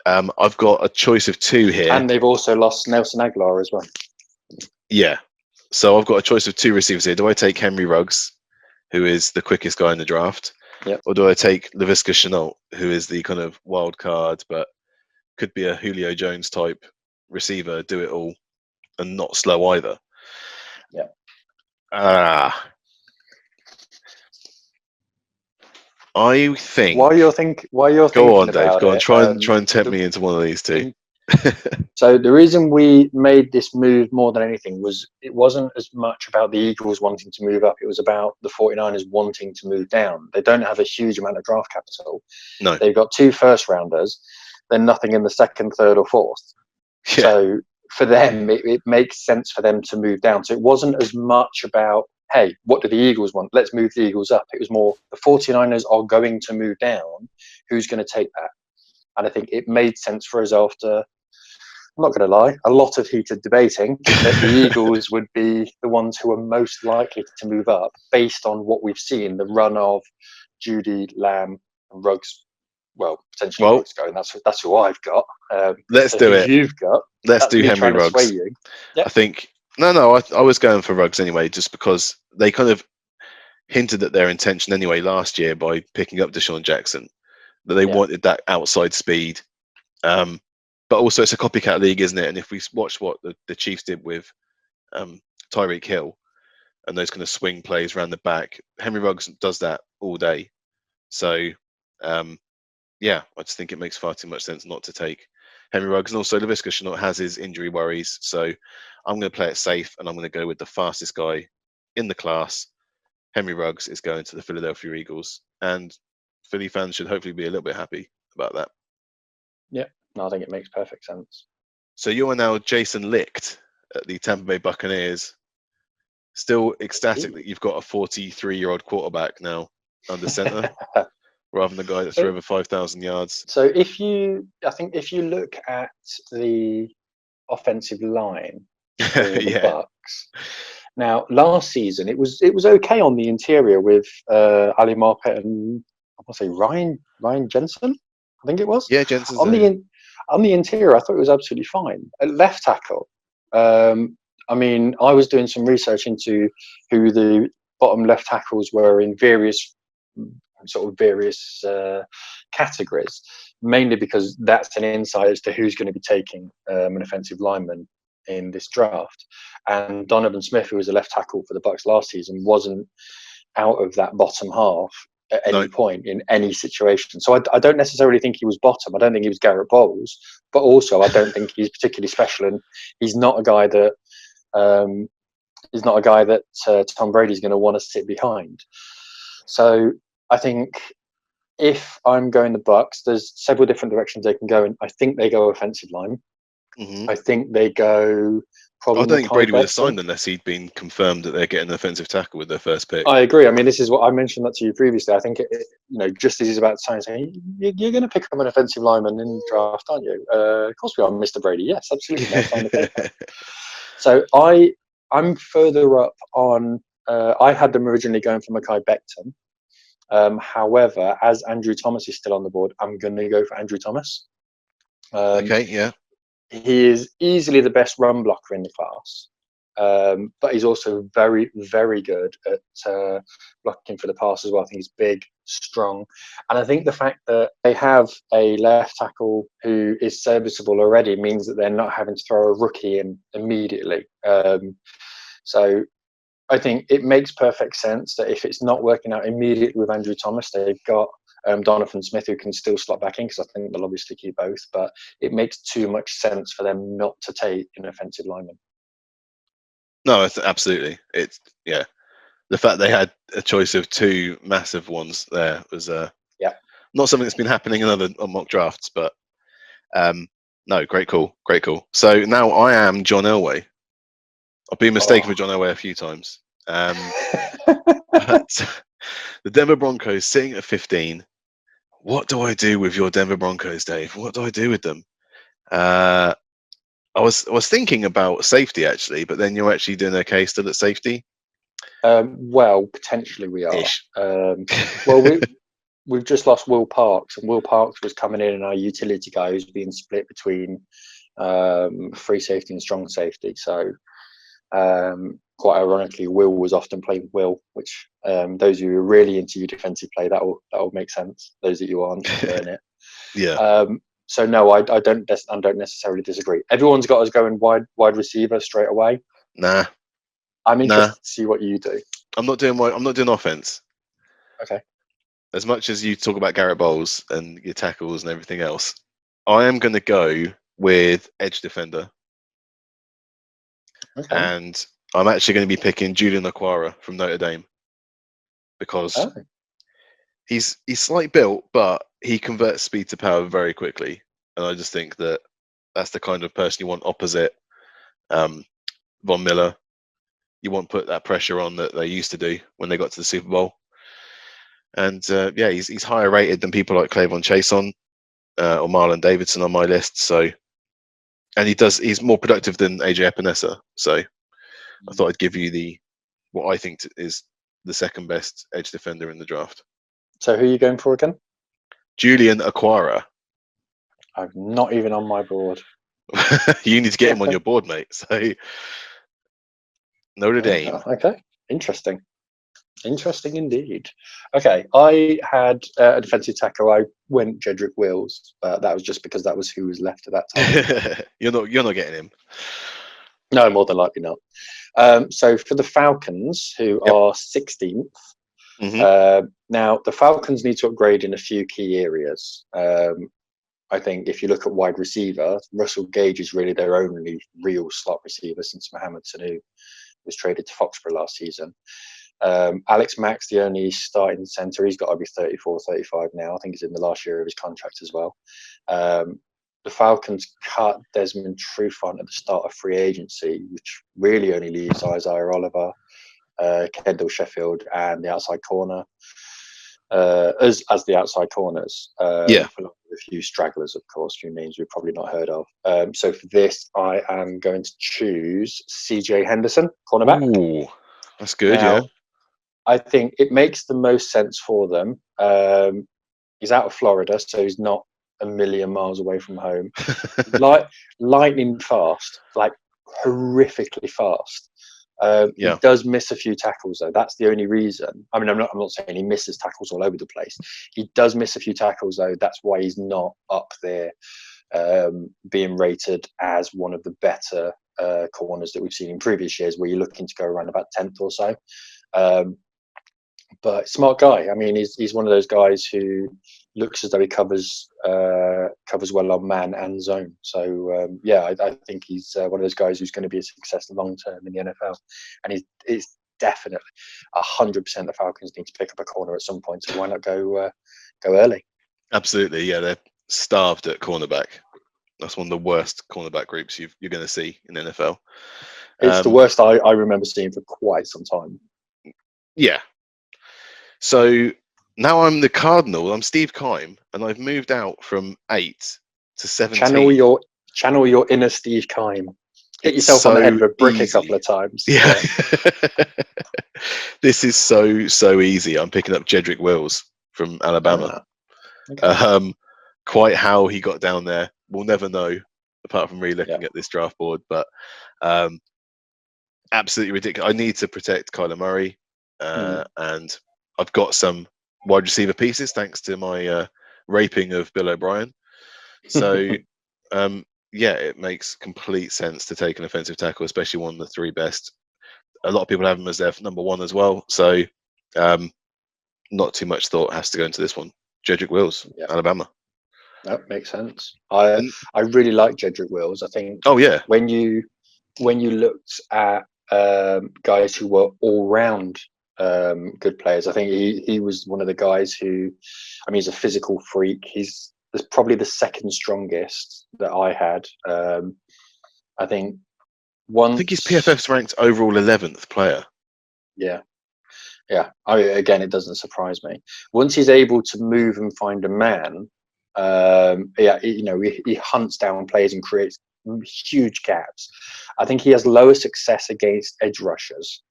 I've got a choice of two here. And they've also lost Nelson Aguilar as well. Yeah. So I've got a choice of two receivers here. Do I take Henry Ruggs, who is the quickest guy in the draft? Yep. Or do I take Laviska Shenault, who is the kind of wild card, but could be a Julio Jones type receiver, do it all, and not slow either? Yeah. I think. While you're thinking Go on, Dave. about Go on. it, Try and tempt me into one of these two. So the reason we made this move more than anything was it wasn't as much about the Eagles wanting to move up. It was about the 49ers wanting to move down. They don't have a huge amount of draft capital. No. They've got 2 first-rounders, then nothing in the second, third, or fourth. Yeah. So for them, it makes sense for them to move down. So it wasn't as much about, hey, what do the Eagles want? Let's move the Eagles up. It was more, the 49ers are going to move down. Who's going to take that? And I think it made sense for us after, I'm not going to lie, a lot of heated debating that the Eagles would be the ones who are most likely to move up based on what we've seen, the run of Jeudy, Lamb, and Ruggs. Well, potentially Ruggs going. That's who I've got. Let's do it. You've got. Let's do Henry Ruggs. Yep. I think. No. I was going for Ruggs anyway, just because they kind of hinted at their intention anyway last year by picking up Deshaun Jackson, that they wanted that outside speed. But also it's a copycat league, isn't it? And if we watch what the Chiefs did with Tyreek Hill and those kind of swing plays around the back, Henry Ruggs does that all day. So, I just think it makes far too much sense not to take Henry Ruggs. And also Laviska Shenault has his injury worries. So I'm going to play it safe and I'm going to go with the fastest guy in the class. Henry Ruggs is going to the Philadelphia Eagles. And Philly fans should hopefully be a little bit happy about that. Yeah. No, I think it makes perfect sense. So you are now Jason Licht at the Tampa Bay Buccaneers. Still ecstatic that you've got a 43-year-old quarterback now under center, rather than the guy that threw over 5,000 yards. So if you look at the offensive line for the Bucks, now last season it was okay on the interior with Ali Marpet and I want to say Ryan Jensen. I think it was. Yeah, Jensen's on the interior, I thought it was absolutely fine. At left tackle, I was doing some research into who the bottom left tackles were in various categories, mainly because that's an insight as to who's going to be taking an offensive lineman in this draft. And Donovan Smith, who was a left tackle for the Bucks last season, wasn't out of that bottom half at any point in any situation. So I don't necessarily think he was bottom. I don't think he was Garrett Bowles, but also I don't think he's particularly special, and he's not a guy that Tom Brady's going to want to sit behind. So I think if I'm going the Bucks, there's several different directions they can go in. I think they go offensive line. Mm-hmm. I think they go. I don't think Brady would have signed unless he'd been confirmed that they're getting an offensive tackle with their first pick. I agree. I mean, this is what I mentioned that to you previously. I think, just as he's about to saying, you're going to pick up an offensive lineman in the draft, aren't you? Of course we are, Mr. Brady. Yes, absolutely. So I'm further up on. I had them originally going for Mekhi Becton. However, as Andrew Thomas is still on the board, I'm going to go for Andrew Thomas. Okay, yeah. He is easily the best run blocker in the class, but he's also very, very good at blocking for the pass as well. I think he's big, strong, and I think the fact that they have a left tackle who is serviceable already means that they're not having to throw a rookie in immediately. So I think it makes perfect sense that if it's not working out immediately with Andrew Thomas, they've got Donovan Smith who can still slot back in, because I think they'll obviously keep both, but it makes too much sense for them not to take an offensive lineman. No, it's absolutely. It's the fact they had a choice of two massive ones there was not something that's been happening in other mock drafts, but no, great call. So now I am John Elway. I've been mistaken for John Elway a few times. But the Denver Broncos sitting at 15. What do I do with your Denver Broncos, Dave? What do I do with them? I was thinking about safety actually, but then you're actually doing okay still at safety. Well, potentially we are. we've just lost Will Parks, and Will Parks was coming in our utility guy who's being split between free safety and strong safety. So quite ironically, Will was often playing Will, which those of you who are really into your defensive play, that will make sense. Those that you aren't, learn it. Yeah. So no, I don't necessarily disagree. Everyone's got us going wide receiver straight away. Nah. I'm interested to see what you do. I'm not doing offense. Okay. As much as you talk about Garrett Bowles and your tackles and everything else, I am going to go with edge defender. Okay. And I'm actually going to be picking Julian Okwara from Notre Dame because he's slightly built, but he converts speed to power very quickly. And I just think that that's the kind of person you want opposite Von Miller. You want to put that pressure on that they used to do when they got to the Super Bowl. And he's higher rated than people like Clavon Chason or Marlon Davidson on my list. So, and he's more productive than AJ Epinesa. So, I thought I'd give you what I think is the second best edge defender in the draft. So, who are you going for again? Julian Okwara. I'm not even on my board. You need to get him on your board, mate. So, Notre Dame. Okay, interesting indeed. Okay, I had a defensive tackle. I went Jedrick Wills, but that was just because that was who was left at that time. You're not getting him. No, more than likely not. So for the Falcons, who are 16th, now the Falcons need to upgrade in a few key areas. I think if you look at wide receiver, Russell Gage is really their only real slot receiver since Mohamed Sanu was traded to Foxborough last season. Alex Mack's the only starting centre. He's got to be 34, 35 now. I think he's in the last year of his contract as well. The Falcons cut Desmond Trufant at the start of free agency, which really only leaves Isaiah Oliver, Kendall Sheffield, and the outside corner as the outside corners. For a few stragglers, of course, a few names we've probably not heard of. So for this, I am going to choose CJ Henderson, cornerback. Ooh, that's good. Now, I think it makes the most sense for them. He's out of Florida, so he's not a million miles away from home. Lightning fast, like horrifically fast. He does miss a few tackles, though. That's the only reason. I mean, I'm not saying he misses tackles all over the place. He does miss a few tackles, though. That's why he's not up there being rated as one of the better corners that we've seen in previous years, where you're looking to go around about 10th or so. But smart guy. I mean, he's one of those guys who looks as though he covers well on man and zone. So I think he's one of those guys who's going to be a success long term in the NFL. And he's definitely 100% the Falcons need to pick up a corner at some point. So why not go early? Absolutely, yeah. They're starved at cornerback. That's one of the worst cornerback groups you're going to see in the NFL. It's the worst I remember seeing for quite some time. Yeah. So now I'm the Cardinal. I'm Steve Keim, and I've moved out from 8 to 17. Channel your inner Steve Keim. Hit yourself on the head with a brick a couple of times. Yeah. This is so easy. I'm picking up Jedrick Wills from Alabama. Okay. Quite how he got down there, we'll never know, apart from really looking at this draft board. But absolutely ridiculous. I need to protect Kyler Murray, and I've got some wide receiver pieces thanks to my raping of Bill O'Brien. So, it makes complete sense to take an offensive tackle, especially one of the three best. A lot of people have him as their number one as well. So, not too much thought has to go into this one. Jedrick Wills, Alabama. That makes sense. I really like Jedrick Wills. I think. Oh yeah. When you looked at guys who were all round good players, I think he was one of the guys who, I mean, he's a physical freak. He's probably the second strongest that I had. I think he's PFF's ranked overall 11th player. Yeah. Again, it doesn't surprise me. Once he's able to move and find a man, he hunts down players and creates huge gaps. I think he has lower success against edge rushers.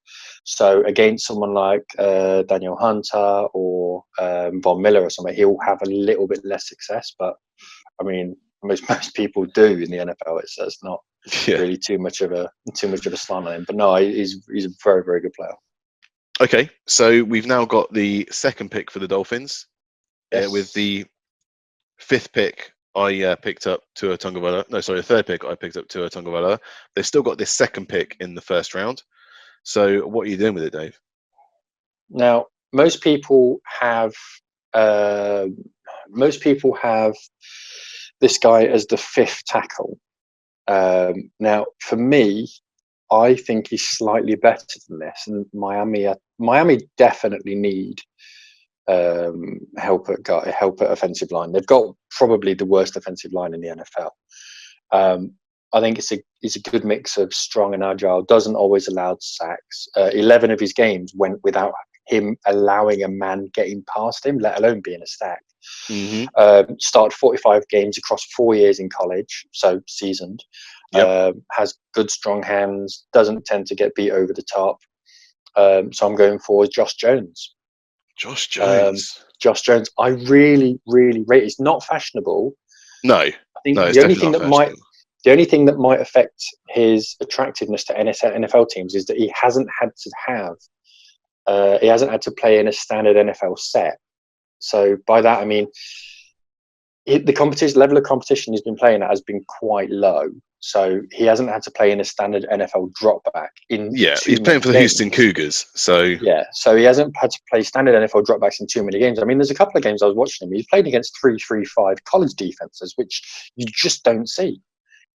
So against someone like Daniel Hunter or Von Miller or something, he'll have a little bit less success. But I mean, most people do in the NFL. It's not really too much of a slant on him. But no, he's a very, very good player. Okay, so we've now got the second pick for the Dolphins. Yes. With the fifth pick, I picked up Tua Tagovailoa. No, sorry, the third pick, I picked up Tua Tagovailoa. They've still got this second pick in the first round. So what are you doing with it, Dave? Now, most people have this guy as the fifth tackle. Now, for me, I think he's slightly better than this, and Miami definitely need help at offensive line. They've got probably the worst offensive line in the NFL. I think it's a good mix of strong and agile. Doesn't always allow sacks. 11 of his games went without him allowing a man getting past him, let alone being a sack. Started 45 games across 4 years in college, so seasoned. Has good strong hands. Doesn't tend to get beat over the top. So I'm going for Josh Jones. Josh Jones. Josh Jones. I really, really rate. It's not fashionable. No. I think no, the only thing that might affect his attractiveness to NFL teams is that he hasn't had to play in a standard NFL set. So by that I mean the level of competition he's been playing at has been quite low. So he hasn't had to play in a standard NFL drop back. He's playing for the Houston Cougars. So he hasn't had to play standard NFL dropbacks in too many games. I mean, there's a couple of games I was watching him. He's played against 3-3-5 college defenses, which you just don't see.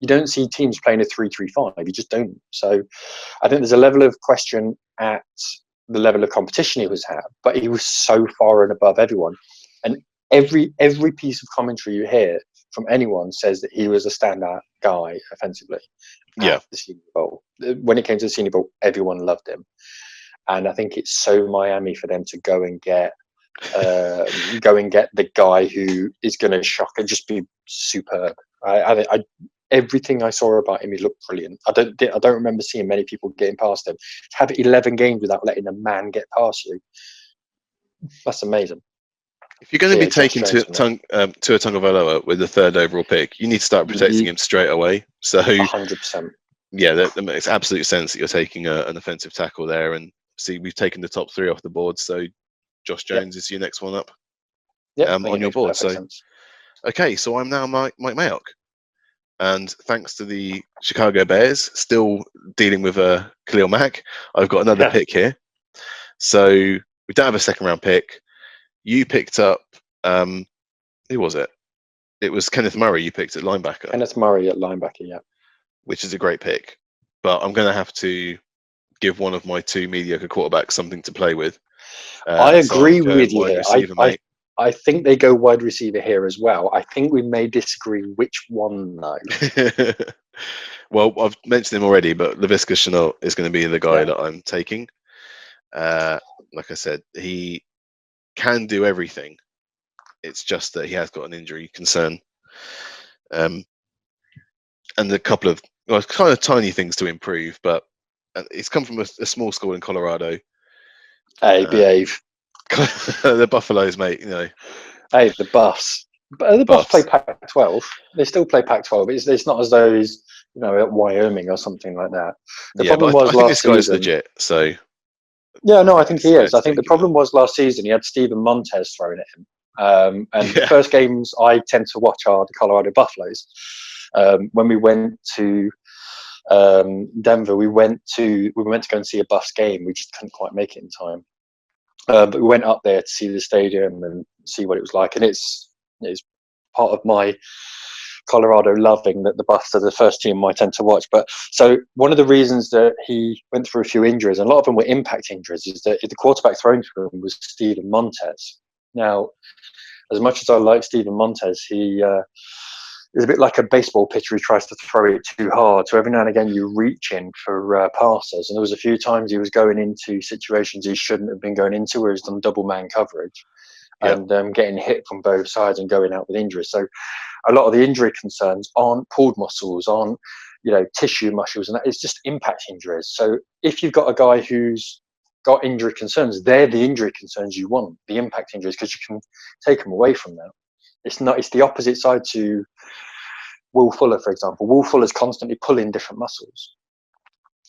You don't see teams playing a 3-3-5. You just don't. So I think there's a level of question at the level of competition he was at, but he was so far and above everyone. And every piece of commentary you hear from anyone says that he was a standout guy offensively. At the Senior Bowl. When it came to the Senior Bowl, everyone loved him, and I think it's so Miami for them to go and get the guy who is going to shock and just be superb. Everything I saw about him, he looked brilliant. I don't remember seeing many people getting past him. To have 11 games without letting a man get past you, that's amazing. If you're going to be taking Tua Tagovailoa with the third overall pick, you need to start protecting him straight away. So 100%. Yeah, that makes absolute sense that you're taking an offensive tackle there. And see, we've taken the top three off the board. So Josh Jones is your next one up on your board. So sense. Okay, so I'm now Mike Mayock. And thanks to the Chicago Bears, still dealing with Khalil Mack, I've got another pick here. So we don't have a second round pick. You picked up, who was it? It was Kenneth Murray you picked at linebacker. Kenneth Murray at linebacker, yeah. Which is a great pick. But I'm going to have to give one of my two mediocre quarterbacks something to play with. I agree with you here. I think they go wide receiver here as well. I think we may disagree which one, though. Well, I've mentioned him already, but Laviska Shenault is going to be the guy that I'm taking. Like I said, he can do everything. It's just that he has got an injury concern. And a couple of kind of tiny things to improve, but he's come from a small school in Colorado. Hey, behave. The Buffaloes, mate, you know. Hey, the Buffs. But the Buffs play Pac-12. They still play Pac-12. It's not as though he's, at Wyoming or something like that. The problem was I think this guy's legit, so... Yeah, no, I think he is. I think the problem was last season he had Steven Montez thrown at him. The first games I tend to watch are the Colorado Buffaloes. When we went to Denver, we went to go and see a Buffs game. We just couldn't quite make it in time. But we went up there to see the stadium and see what it was like. And it's part of my Colorado loving that the Buffs are the first team I tend to watch. But so one of the reasons that he went through a few injuries, and a lot of them were impact injuries, is that the quarterback throwing to him was Steven Montez. Now, as much as I like Steven Montez, he is a bit like a baseball pitcher who tries to throw it too hard. So every now and again you reach in for passes. And there was a few times he was going into situations he shouldn't have been going into where he's done double man coverage. and getting hit from both sides and going out with injuries. So a lot of the injury concerns aren't pulled muscles, aren't tissue muscles, and that it's just impact injuries. So if you've got a guy who's got injury concerns, they're the injury concerns you want, the impact injuries, because you can take them away from that. It's the opposite side to Will Fuller, for example. Will Fuller's constantly pulling different muscles,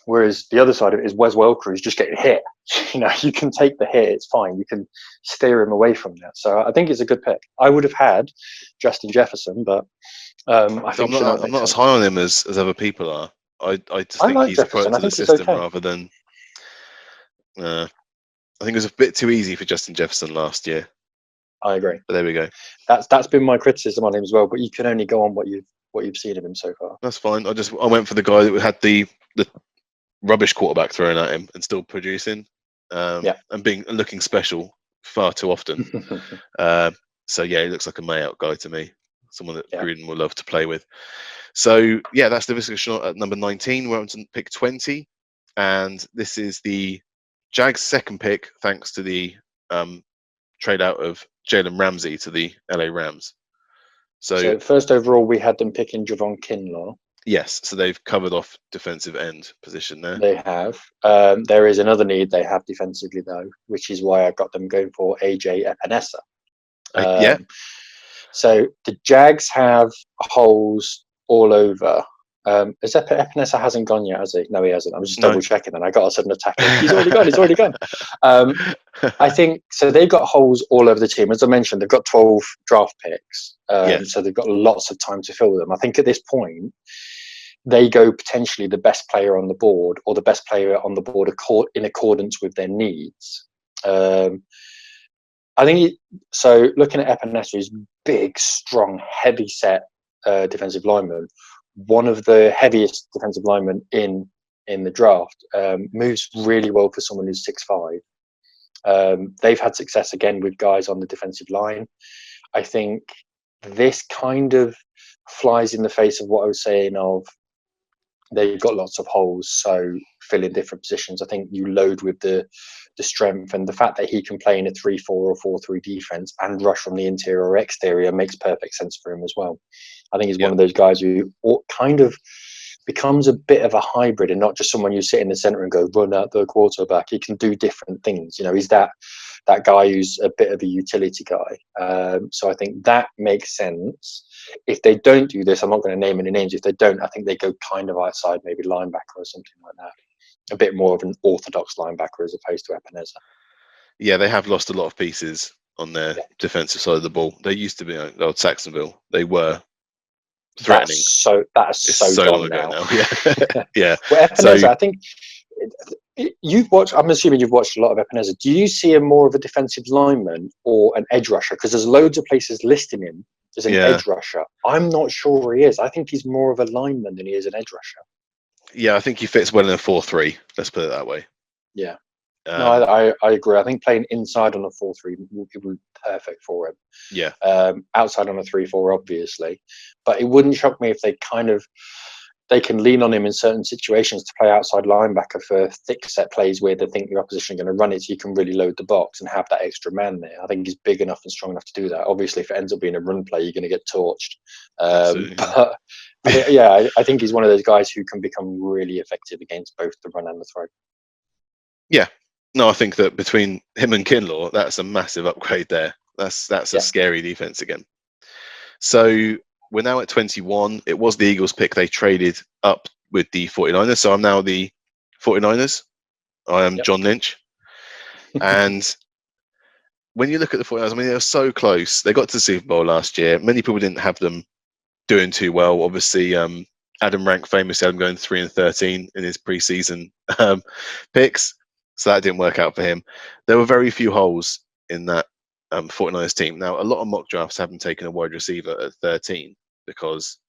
whereas the other side of it is Wes Welker is just getting hit. You can take the hit, it's fine. You can steer him away from that. So I think it's a good pick. I would have had Justin Jefferson, but I think I'm not as high on him as other people are. I just think like he's a Jefferson. product of the system rather than. I think it was a bit too easy for Justin Jefferson last year. I agree. But there we go. That's been my criticism on him as well. But you can only go on what you've seen of him so far. That's fine. I went for the guy that had the rubbish quarterback thrown at him and still producing, and looking special far too often. So he looks like a Mayout guy to me. Someone that Gruden will love to play with. So that's the discussion at number 19. We're on to pick 20, and this is the Jags' second pick, thanks to the trade out of Jalen Ramsey to the LA Rams. So first overall, we had them picking Javon Kinlaw. Yes, so they've covered off defensive end position there. They have. There is another need they have defensively, though, which is why I got them going for AJ Epinesa. So the Jags have holes all over. Epinesa hasn't gone yet, has he? No, he hasn't. I'm just double checking, and I got a sudden attack. He's already gone. I think so. They've got holes all over the team. As I mentioned, they've got 12 draft picks, so they've got lots of time to fill them. I think at this point, they go potentially the best player on the board, or the best player on the board in accordance with their needs. I think so. Looking at Epinesa, he's big, strong, heavy set defensive lineman. One of the heaviest defensive linemen in the draft. Moves really well for someone who's 6'5". They've had success again with guys on the defensive line. I think this kind of flies in the face of what I was saying of they've got lots of holes, so fill in different positions. I think you load with the strength, and the fact that he can play in a 3-4 or 4-3 defense and rush from the interior or exterior makes perfect sense for him as well. I think he's one of those guys who kind of becomes a bit of a hybrid and not just someone you sit in the center and go run out the quarterback. He can do different things. He's that guy who's a bit of a utility guy. So I think that makes sense. If they don't do this, I'm not going to name any names. If they don't, I think they go kind of outside, maybe linebacker or something like that. A bit more of an orthodox linebacker as opposed to Epinesa. Yeah, they have lost a lot of pieces on their defensive side of the ball. They used to be old Saxonville. They were threatening. That's so long ago now. Yeah. Well, Epinesa, I think I'm assuming you've watched a lot of Epinesa. Do you see him more of a defensive lineman or an edge rusher? Because there's loads of places listing him as an edge rusher. I'm not sure he is. I think he's more of a lineman than he is an edge rusher. Yeah, I think he fits well in a 4-3. Let's put it that way. Yeah. I agree. I think playing inside on a 4-3 would be perfect for him. Yeah. Outside on a 3-4, obviously. But it wouldn't shock me if they can lean on him in certain situations to play outside linebacker for thick set plays where they think the opposition are going to run it, so you can really load the box and have that extra man there. I think he's big enough and strong enough to do that. Obviously, if it ends up being a run play, you're going to get torched. But I think he's one of those guys who can become really effective against both the run and the throw. Yeah. No, I think that between him and Kinlaw, that's a massive upgrade there. That's a scary defense again. So we're now at 21. It was the Eagles pick. They traded up with the 49ers. So I'm now the 49ers. I am John Lynch. And when you look at the 49ers, I mean, they were so close. They got to the Super Bowl last year. Many people didn't have them doing too well. Obviously, Adam Rank famously had them going 3-13 in his preseason picks. So that didn't work out for him. There were very few holes in that 49ers team. Now, a lot of mock drafts haven't taken a wide receiver at 13 because,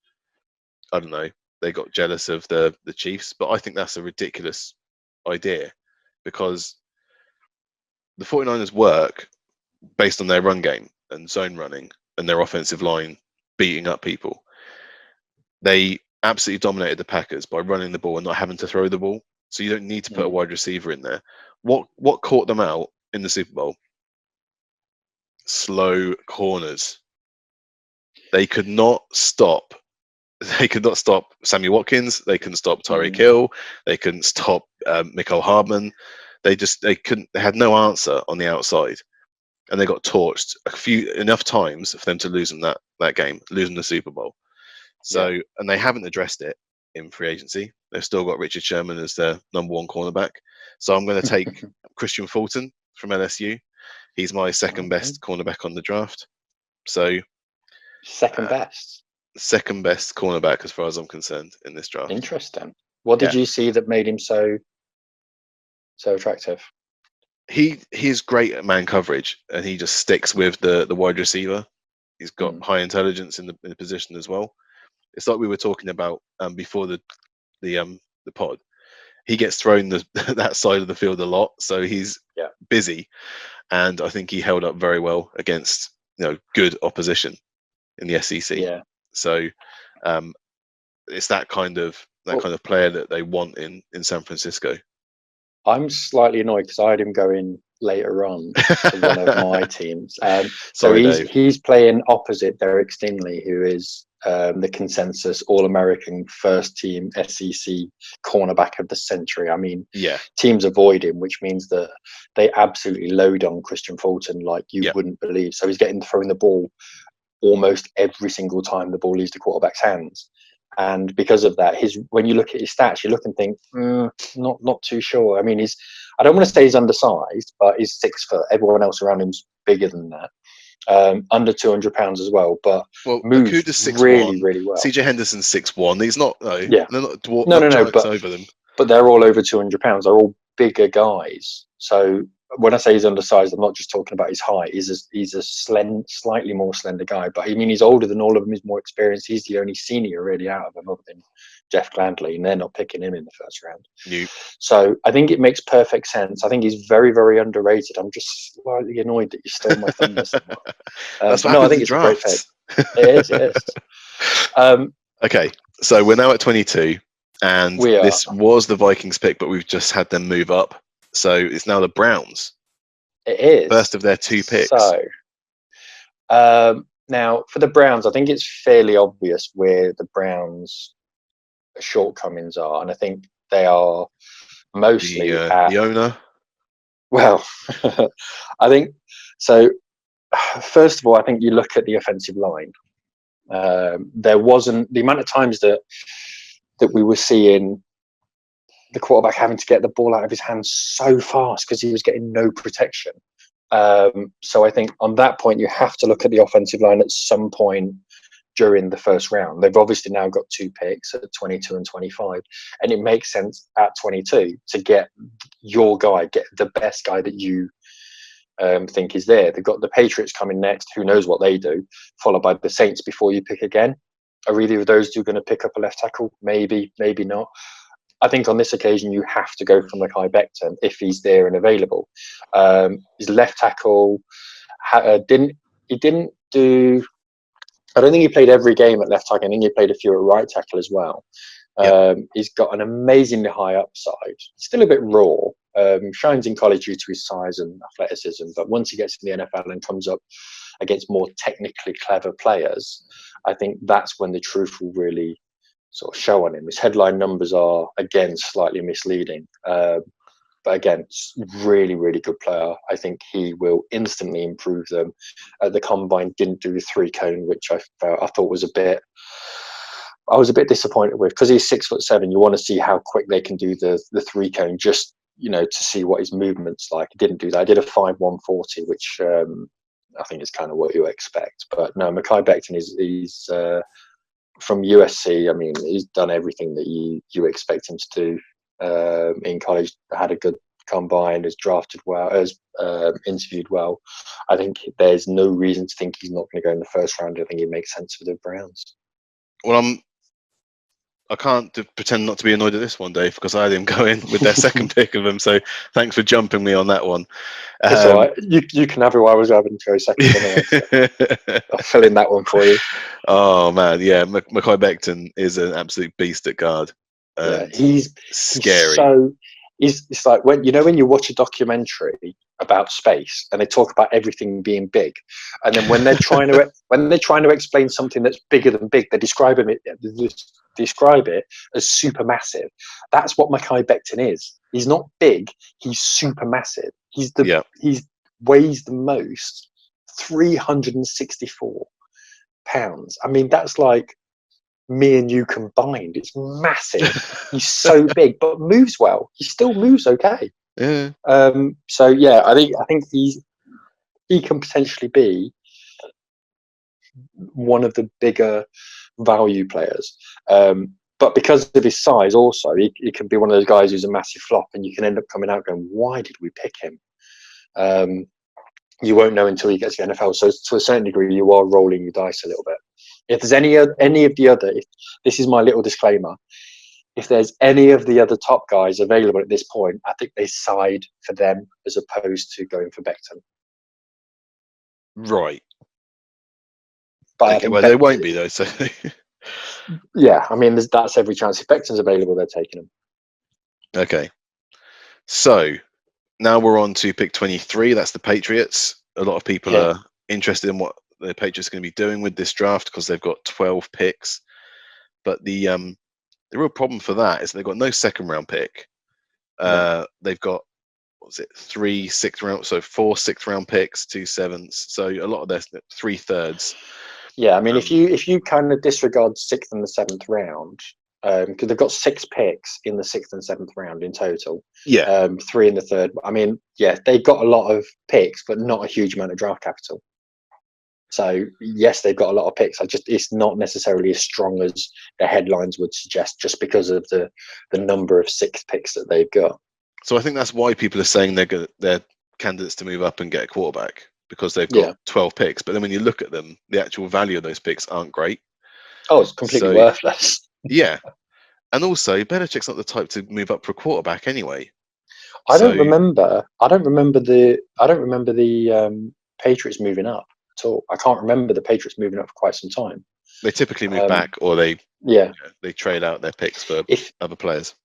I don't know, they got jealous of the Chiefs. But I think that's a ridiculous idea because the 49ers work based on their run game and zone running and their offensive line beating up people. They absolutely dominated the Packers by running the ball and not having to throw the ball. So you don't need to put a wide receiver in there. What caught them out in the Super Bowl? slow corners. They could not stop. They could not stop Sammy Watkins. They couldn't stop Tyreek Hill. They couldn't stop Mecole Hardman. They couldn't. They had no answer on the outside, and they got torched enough times for them to lose them that game, losing the Super Bowl. So, and they haven't addressed it in free agency. They've still got Richard Sherman as their number one cornerback. So I'm going to take Christian Fulton from LSU. He's my second best cornerback on the draft. So second best cornerback as far as I'm concerned in this draft. Interesting. What did you see that made him so attractive? He's great at man coverage, and he just sticks with the wide receiver. He's got high intelligence in the position as well. It's like we were talking about before the pod. He gets thrown that side of the field a lot, so he's busy, and I think he held up very well against good opposition in the SEC. Yeah. So it's that kind of player that they want in San Francisco. I'm slightly annoyed because I had him going later on to one of my teams. So he's playing opposite Derek Stingley, who is the consensus All-American first-team SEC cornerback of the century. I mean, teams avoid him, which means that they absolutely load on Christian Fulton like you wouldn't believe. So he's getting thrown the ball almost every single time the ball leaves the quarterback's hands. And because of that, when you look at his stats, you look and think, not too sure. I mean, I don't want to say he's undersized, but he's 6 foot. Everyone else around him's bigger than that. Under 200 pounds as well, but moves really well. CJ Henderson's 6'1". He's not, they're not giants over them. But they're all over 200 pounds. They're all bigger guys. So when I say he's undersized, I'm not just talking about his height. He's a slightly more slender guy. But I mean, he's older than all of them. He's more experienced. He's the only senior really out of them, other than Jeff Gladley, and they're not picking him in the first round. So I think it makes perfect sense. I think he's very, very underrated. I'm just slightly annoyed that you stole my thunder. That's what I think it's drafts. A great pick. It is. Okay, so we're now at 22, and this was the Vikings pick, but we've just had them move up. So it's now the Browns. It is. First of their 2 picks. So now for the Browns, I think it's fairly obvious where the Browns' shortcomings are. And I think they are mostly the owner. Well, I think so. First of all, I think you look at the offensive line. There wasn't the amount of times that we were seeing the quarterback having to get the ball out of his hands so fast because he was getting no protection. So I think on that point, you have to look at the offensive line at some point during the first round. They've obviously now got 2 picks at 22 and 25, and it makes sense at 22 to get your guy, get the best guy that you think is there. They've got the Patriots coming next. Who knows what they do? Followed by the Saints before you pick again. Are either of those two going to pick up a left tackle? Maybe, maybe not. I think on this occasion you have to go for Mekhi Becton if he's there and available. His left tackle didn't do. I don't think he played every game at left tackle. I think he played a few at right tackle as well. He's got an amazingly high upside. Still a bit raw. Shines in college due to his size and athleticism, but once he gets to the NFL and comes up against more technically clever players, I think that's when the truth will really sort of show on him. His headline numbers are, again, slightly misleading. But again, really, really good player. I think he will instantly improve them. The combine didn't do the 3-cone, which I thought was I was a bit disappointed with, because he's 6'7". You want to see how quick they can do the 3-cone, just to see what his movement's like. He didn't do that. I did a 5'140", which I think is kind of what you expect. But no, Mekhi Becton he's from USC. I mean, he's done everything that you expect him to do in college. Had a good combine, has drafted well, has interviewed well. I think there's no reason to think he's not going to go in the first round. I think it makes sense for the Browns. Well, I can't pretend not to be annoyed at this one, Dave, because I had him go in with their second pick of them. So thanks for jumping me on that one. That's all right. You can have it while I was having to go second anyway. So I'll fill in that one for you. Oh, man. Yeah, Mekhi Becton is an absolute beast at guard. He's scary. It's like when you watch a documentary about space and they talk about everything being big, and then when they're trying to explain something that's bigger than big, they describe it as supermassive. That's what Mekhi Becton is. He's not big. He's supermassive. He weighs the most, 364 pounds. I mean, that's like me and you combined. It's massive. He's so big, but moves well. He still moves okay. Yeah. So yeah, I think he can potentially be one of the bigger value players. But because of his size, also he can be one of those guys who's a massive flop, and you can end up coming out going, "Why did we pick him?" You won't know until he gets to the NFL. So to a certain degree, you are rolling your dice a little bit. If there's any of the other, this is my little disclaimer. If there's any of the other top guys available at this point, I think they side for them as opposed to going for Becton. Right. But okay, well, they won't be though. So yeah, I mean, that's every chance. If Becton's available, they're taking him. Okay. So now we're on to pick 23. That's the Patriots. A lot of people are interested in what the Patriots are going to be doing with this draft because they've got 12 picks. But the real problem for that is they've got no second round pick. They've got 3 6th round, so 4 6th round picks, 2 7s. So a lot of their 3/3. Yeah, I mean, if you kind of disregard 6th and the 7th round, because they've got 6 picks in the 6th and 7th round in total. 3 in the 3rd. I mean, yeah, they've got a lot of picks, but not a huge amount of draft capital. So yes, they've got a lot of picks. It's not necessarily as strong as the headlines would suggest, just because of the number of 6 picks that they've got. So I think that's why people are saying they're candidates to move up and get a quarterback, because they've got 12 picks. But then when you look at them, the actual value of those picks aren't great. Oh, it's completely worthless. Yeah. And also, Belichick's not the type to move up for a quarterback anyway. I don't remember the Patriots moving up at all. I can't remember the Patriots moving up for quite some time. They typically move back, or they trade out their picks for other players.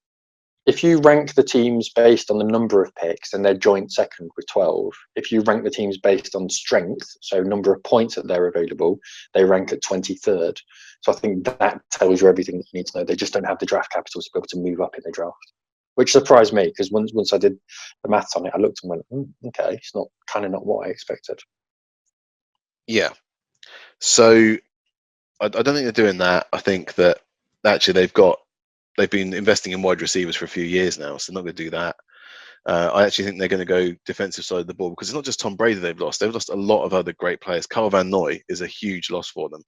If you rank the teams based on the number of picks, and they're joint second with 12. If you rank the teams based on strength, so number of points that they're available, they rank at 23rd. So I think that tells you everything that you need to know. They just don't have the draft capital to be able to move up in the draft, which surprised me, because once I did the maths on it, I looked and went, okay, it's not what I expected. Yeah. So I don't think they're doing that. I think that actually they've been investing in wide receivers for a few years now, so they're not going to do that. I actually think they're going to go defensive side of the ball, because it's not just Tom Brady they've lost. They've lost a lot of other great players. Carl Van Noy is a huge loss for them.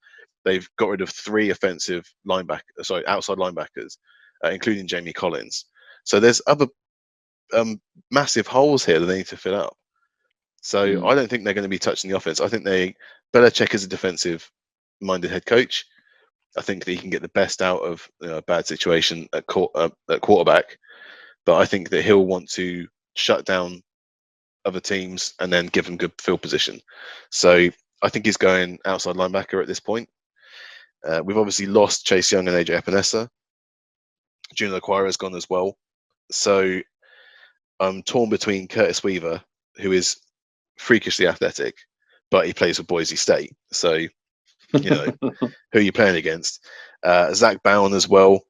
They've got rid of 3 outside linebackers, including Jamie Collins. So there's other massive holes here that they need to fill up. So I don't think they're going to be touching the offense. I think Belichick is a defensive-minded head coach. I think that he can get the best out of a bad situation at quarterback, but I think that he'll want to shut down other teams and then give them good field position. So I think he's going outside linebacker at this point. We've obviously lost Chase Young and AJ Epinesa. Junior Acquire has gone as well. So I'm torn between Curtis Weaver, who is freakishly athletic, but he plays for Boise State. So, who are you playing against? Zach Bowen as well.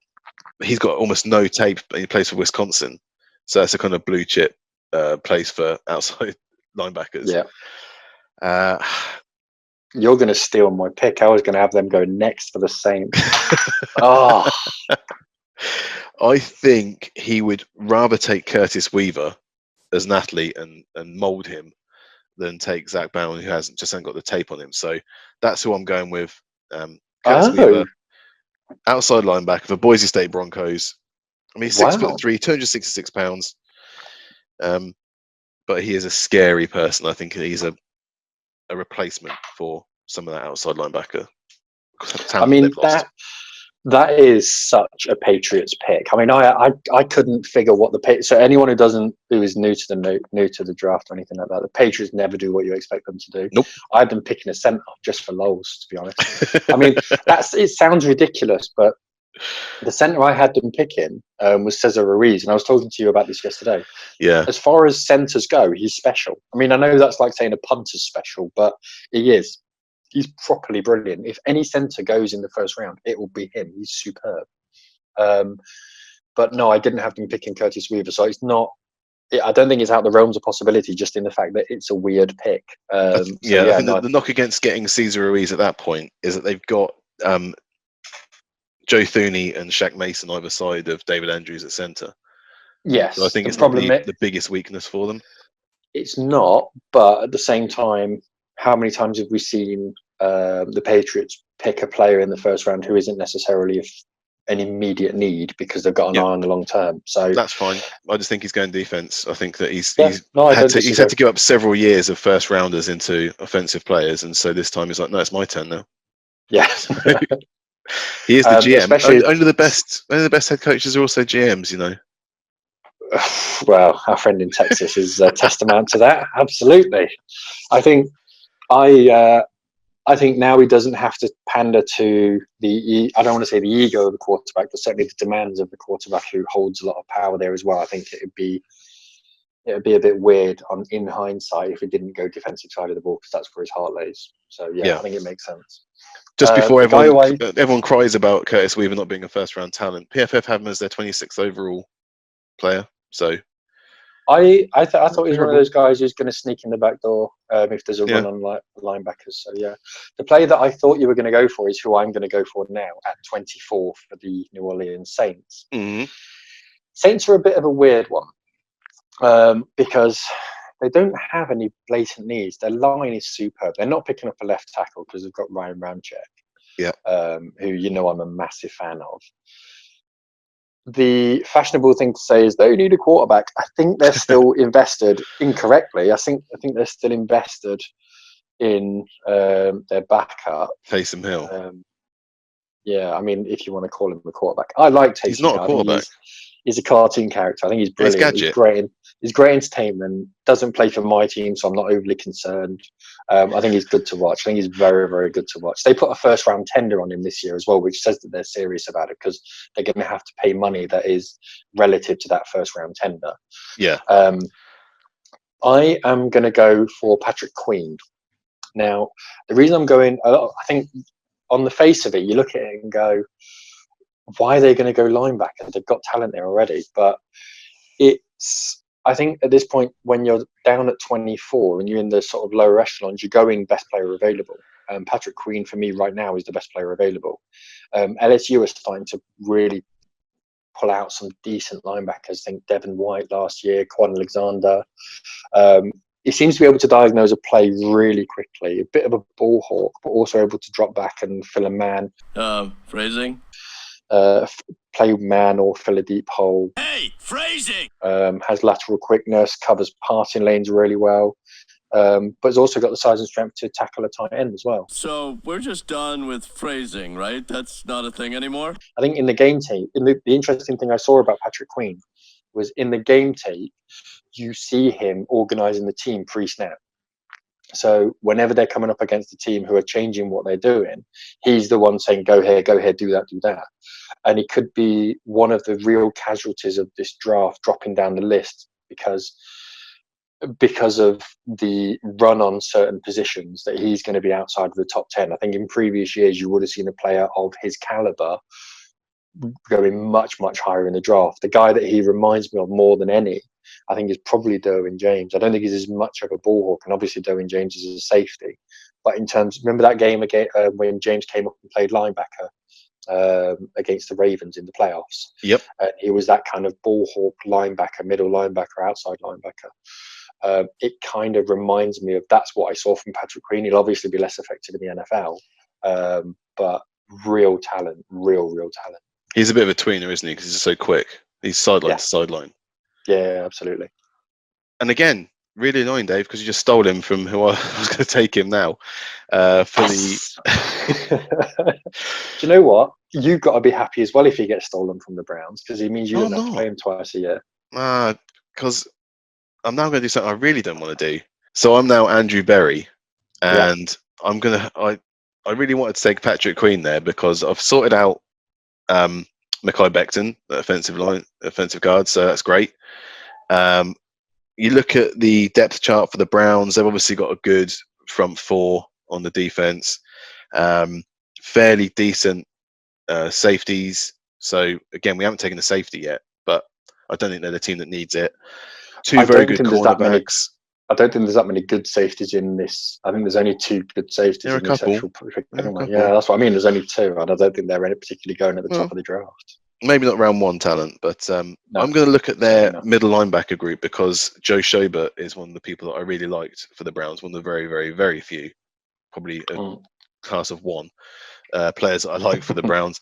He's got almost no tape, but he plays for Wisconsin. So that's a kind of blue chip place for outside linebackers. Yeah. You're going to steal my pick. I was going to have them go next for the Saints. I think he would rather take Curtis Weaver as an athlete and mold him than take Zach Bowen, who hasn't got the tape on him. So that's who I'm going with. Curtis Weaver, outside linebacker for Boise State Broncos. I mean, he's 6'3", 266 pounds. But he is a scary person. I think he's a replacement for some of that outside linebacker. I mean, that is such a Patriots pick. I mean, I couldn't figure what so anyone who is new to the draft or anything like that, the Patriots never do what you expect them to do. Nope. I had them picking a center just for lols, to be honest. I mean, it sounds ridiculous, but The centre I had them picking was Cesar Ruiz, and I was talking to you about this yesterday. Yeah. As far as centres go, he's special. I mean, I know that's like saying a punter's special, but he is. He's properly brilliant. If any centre goes in the first round, it will be him. He's superb. But no, I didn't have them picking Curtis Weaver, so it's not. I don't think it's out of the realms of possibility, just in the fact that it's a weird pick. I think the knock against getting Cesar Ruiz at that point is that they've got Joe Thuney and Shaq Mason either side of David Andrews at centre. Yes, so I think it's not the biggest weakness for them. It's not, but at the same time, how many times have we seen the Patriots pick a player in the first round who isn't necessarily an immediate need because they've got an eye on the long term? So that's fine. I just think he's going defense. I think that he's had to give up several years of first rounders into offensive players, and so this time he's like, no, it's my turn now. Yes. He is the GM. Only the best head coaches are also GMs, you know. Well, our friend in Texas is a testament to that. Absolutely. I think now he doesn't have to pander to I don't want to say the ego of the quarterback, but certainly the demands of the quarterback who holds a lot of power there as well. I think it would be a bit weird in hindsight if he didn't go defensive side of the ball, because that's where his heart lays. So yeah, I think it makes sense. Just before everyone cries about Curtis Weaver not being a first round talent, PFF have him as their 26th overall player. So I thought he was one of those guys who's going to sneak in the back door if there's a run on linebackers. So yeah, the player that I thought you were going to go for is who I'm going to go for now at 24 for the New Orleans Saints. Mm-hmm. Saints are a bit of a weird one because they don't have any blatant needs. Their line is superb. They're not picking up a left tackle because they've got Ryan Ramczyk, who I'm a massive fan of. The fashionable thing to say is they need a quarterback. I think they're still invested incorrectly. I think they're still invested in their backup, Taysom Hill. I mean, if you want to call him a quarterback, I like Taysom. He's not a quarterback. He's a cartoon character. I think he's brilliant. He's great. He's great entertainment. Doesn't play for my team, so I'm not overly concerned. I think he's good to watch. I think he's very, very good to watch. They put a first-round tender on him this year as well, which says that they're serious about it because they're going to have to pay money that is relative to that first-round tender. Yeah. I am going to go for Patrick Queen. Now, the reason I'm going, I think on the face of it, you look at it and go, why are they going to go linebacker? They've got talent there already. But I think at this point, when you're down at 24 and you're in the sort of lower echelons, you're going best player available. Patrick Queen, for me right now, is the best player available. LSU is starting to really pull out some decent linebackers. I think Devin White last year, Quan Alexander. He seems to be able to diagnose a play really quickly. A bit of a ball hawk, but also able to drop back and fill a man. Phrasing? Play man or fill a deep hole. Hey, phrasing! Has lateral quickness, covers passing lanes really well, but has also got the size and strength to tackle a tight end as well. So we're just done with phrasing, right? That's not a thing anymore? I think in the game tape, the interesting thing I saw about Patrick Queen was in the game tape, you see him organising the team pre-snap. So whenever they're coming up against a team who are changing what they're doing, he's the one saying, go here, do that. And he could be one of the real casualties of this draft dropping down the list because of the run on certain positions that he's going to be outside of the top 10. I think in previous years, you would have seen a player of his caliber going much, much higher in the draft. The guy that he reminds me of more than any, I think, is probably Derwin James. I don't think he's as much of a ball hawk, and obviously Derwin James is a safety. But in terms, remember that game again when James came up and played linebacker against the Ravens in the playoffs? Yep. He was that kind of ball hawk linebacker, middle linebacker, outside linebacker. It kind of reminds me of that's what I saw from Patrick Queen. He'll obviously be less effective in the NFL, but real talent, real talent. He's a bit of a tweener, isn't he? Because he's so quick. He's sideline to sideline. Yeah, absolutely. And again, really annoying, Dave, because you just stole him from who I was going to take him now. For the. Do you know what? You've got to be happy as well if he gets stolen from the Browns, because it means you don't have to play him twice a year. Because I'm now going to do something I really don't want to do. So I'm now Andrew Berry, and I'm going to. I really wanted to take Patrick Queen there because I've sorted out Mekhi Becton, offensive guard, so that's great. You look at the depth chart for the Browns, they've obviously got a good front four on the defense, fairly decent safeties. So again, we haven't taken a safety yet, but I don't think they're the team that needs it. Two very good cornerbacks. I don't think there's that many good safeties in this. I think there's only 2 good safeties in this actual pick. Yeah, that's what I mean. There's only 2, and I don't think they're particularly going at the top of the draft. Maybe not round 1 talent, but I'm going to look at their middle linebacker group because Joe Schobert is one of the people that I really liked for the Browns. One of the very, very, very few, probably a class of 1 players that I like for the Browns.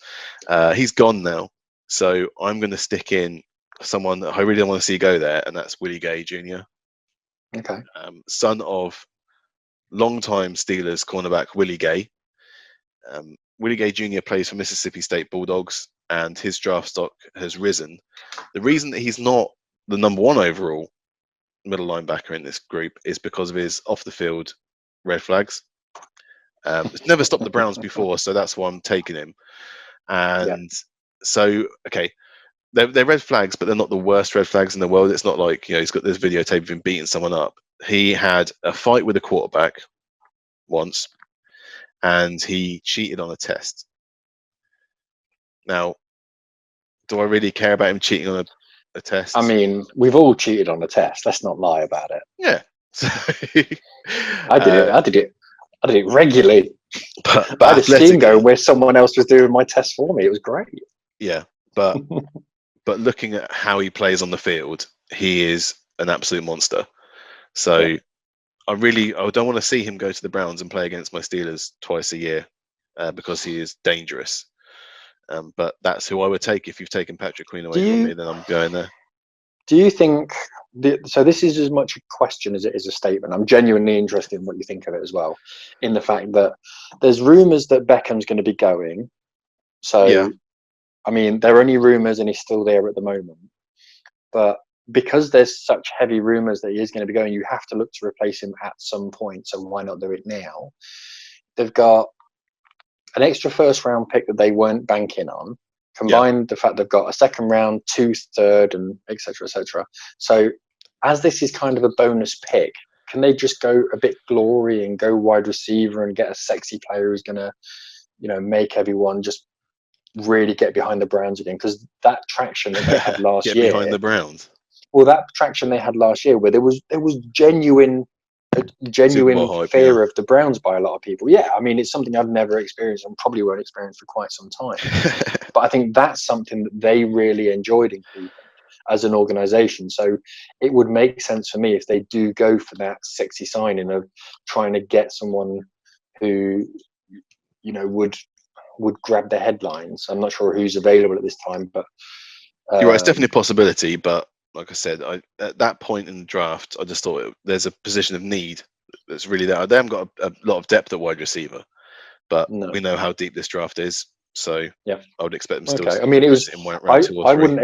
He's gone now, so I'm going to stick in someone that I really don't want to see go there, and that's Willie Gay Jr. Okay. Son of longtime Steelers cornerback Willie Gay. Willie Gay Jr. plays for Mississippi State Bulldogs, and his draft stock has risen. The reason that he's not the number 1 overall middle linebacker in this group is because of his off-the-field red flags. It's never stopped the Browns before, so that's why I'm taking him. And so, okay, they're red flags, but they're not the worst red flags in the world. It's not like, he's got this videotape of him beating someone up. He had a fight with a quarterback once, and he cheated on a test. Now, do I really care about him cheating on a test? I mean, we've all cheated on a test. Let's not lie about it. Yeah. I did it regularly. But I had a scheme going where someone else was doing my test for me. It was great. Yeah, but looking at how he plays on the field, he is an absolute monster. So I don't want to see him go to the Browns and play against my Steelers twice a year because he is dangerous. But that's who I would take. If you've taken Patrick Queen away from me, then I'm going there. Do you think so? This is as much a question as it is a statement. I'm genuinely interested in what you think of it as well, in the fact that there's rumours that Beckham's going to be going. So, I mean, there are only rumours and he's still there at the moment. But because there's such heavy rumours that he is going to be going, you have to look to replace him at some point. So why not do it now? They've got an extra first round pick that they weren't banking on. Combined the fact they've got a second round, 2 third, and etc. etc. So, as this is kind of a bonus pick, can they just go a bit glory and go wide receiver and get a sexy player who's gonna, make everyone just really get behind the Browns again? Because that traction that they had last year, behind the Browns. Well, that traction they had last year, where there was genuine fear of the Browns by a lot of people. Yeah, I mean, it's something I've never experienced and probably won't experience for quite some time. But I think that's something that they really enjoyed in Cleveland as an organization. So it would make sense for me if they do go for that sexy signing of trying to get someone who, would grab the headlines. I'm not sure who's available at this time, but you're right. It's definitely a possibility, but like I said, at that point in the draft, I just thought there's a position of need that's really there. They haven't got a lot of depth at wide receiver, but we know how deep this draft is. So I would expect them still. Okay. I mean, it was. In round 2 or 3. I wouldn't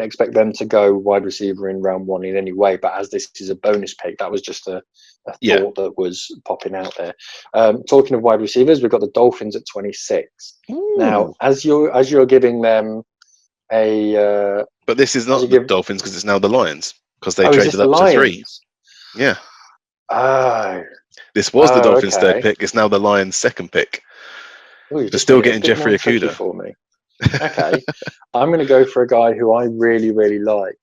expect them to go wide receiver in round 1 in any way. But as this is a bonus pick, that was just a thought that was popping out there. Talking of wide receivers, we've got the Dolphins at 26. Ooh. Now, as you're giving them a. But this is not the Dolphins because it's now the Lions because they traded up to 3. Yeah. This was the Dolphins' 3rd pick. It's now the Lions' 2nd pick. Ooh, they're still getting Jeffrey Okudah for me. Okay. I'm going to go for a guy who I really, really like.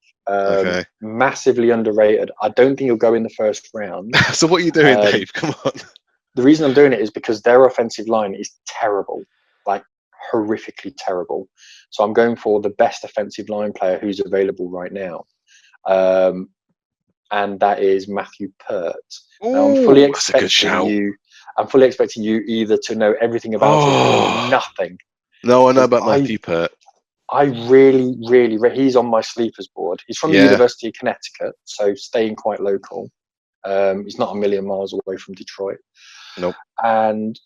Massively underrated. I don't think he'll go in the first round. So what are you doing, Dave? Come on. The reason I'm doing it is because their offensive line is terrible. Like, horrifically terrible. So I'm going for the best offensive line player who's available right now. And that is Matthew Pert. Now, I'm fully expecting you either to know everything about him or nothing. No, I know about Matthew Pert. I really, really, he's on my sleepers board. He's from the University of Connecticut, so staying quite local. He's not a million miles away from Detroit. Nope. And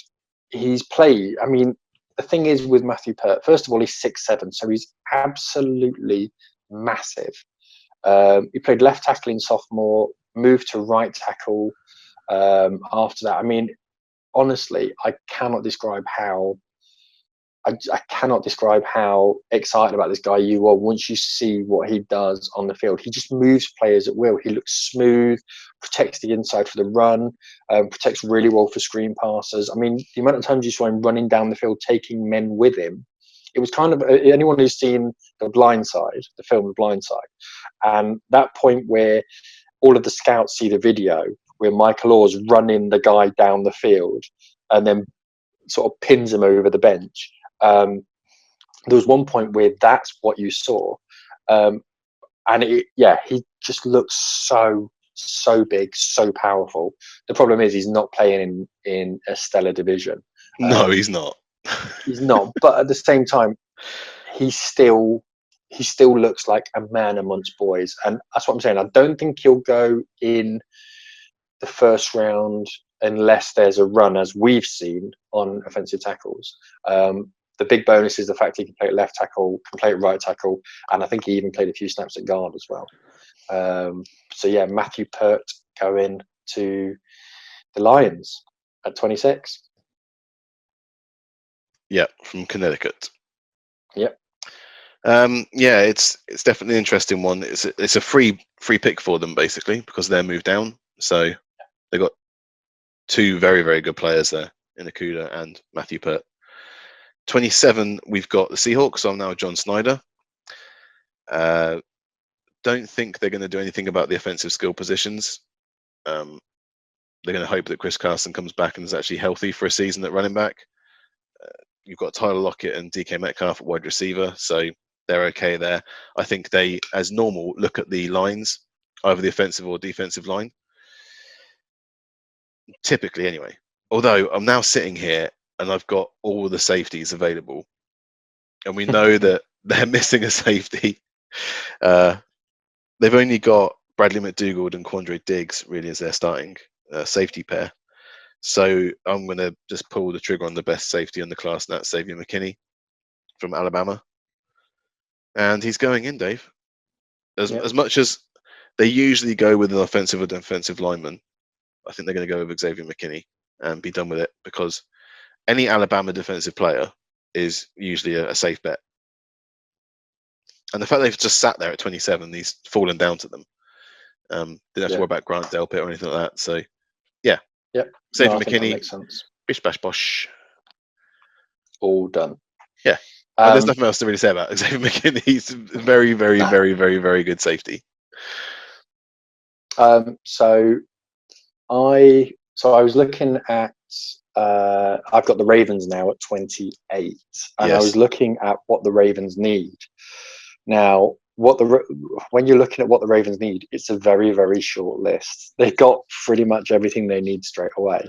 he's played, I mean, the thing is with Matthew Pert, first of all, he's 6'7", so he's absolutely massive. He played left tackle in sophomore, moved to right tackle after that. I mean, honestly, I cannot describe how I cannot describe how excited about this guy you are once you see what he does on the field. He just moves players at will. He looks smooth, protects the inside for the run, protects really well for screen passes. I mean, the amount of times you saw him running down the field, taking men with him, it was kind of, anyone who's seen The Blind Side, the film The Blind Side, and that point where all of the scouts see the video where Michael Orr's running the guy down the field and then sort of pins him over the bench. There was one point where that's what you saw, and he just looks so big, so powerful. The problem is he's not playing in a stellar division. No, he's not. He's not. But at the same time, he still looks like a man amongst boys, and that's what I'm saying. I don't think he'll go in the first round unless there's a run, as we've seen on offensive tackles. The big bonus is the fact he can play at left tackle, can play at right tackle, and I think he even played a few snaps at guard as well. So yeah, Matthew Pert going to the Lions at 26. Yeah, from Connecticut. Yep. Yeah, it's definitely an interesting one. It's a free pick for them basically because they're moved down. So they got two very, very good players there in Okudah and Matthew Pert. 27, we've got the Seahawks. So I'm now John Snyder. Don't think they're going to do anything about the offensive skill positions. They're going to hope that Chris Carson comes back and is actually healthy for a season at running back. You've got Tyler Lockett and DK Metcalf at wide receiver, so they're okay there. I think they, as normal, look at the lines, either the offensive or defensive line. Typically, anyway. Although I'm now sitting here and I've got all the safeties available, and we know that they're missing a safety. They've only got Bradley McDougald and Quandre Diggs really as their starting safety pair. So I'm going to just pull the trigger on the best safety in the class, and that's Xavier McKinney from Alabama. And he's going in, Dave. As much as they usually go with an offensive or defensive lineman, I think they're going to go with Xavier McKinney and be done with it, because any Alabama defensive player is usually a safe bet. And the fact they've just sat there at 27, he's fallen down to them. Didn't have to worry about Grant Delpit or anything like that. So, yeah. Yep. Xavier McKinney. Makes sense. Bish bash bosh. All done. Yeah. There's nothing else to really say about Xavier McKinney. He's very, very, very, very, very good safety. So I was looking at. I've got the Ravens now at 28, and I was looking at what the Ravens need. Now, when you're looking at what the Ravens need, it's a very, very short list. They've got pretty much everything they need straight away.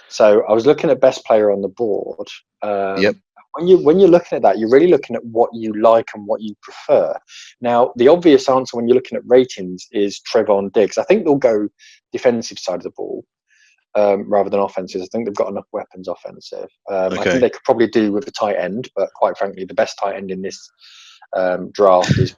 So I was looking at best player on the board. Yep. When you're looking at that, you're really looking at what you like and what you prefer. Now, the obvious answer when you're looking at ratings is Trevon Diggs. I think they'll go defensive side of the ball rather than offensive. I think they've got enough weapons offensive. I think they could probably do with a tight end, but quite frankly, the best tight end in this draft is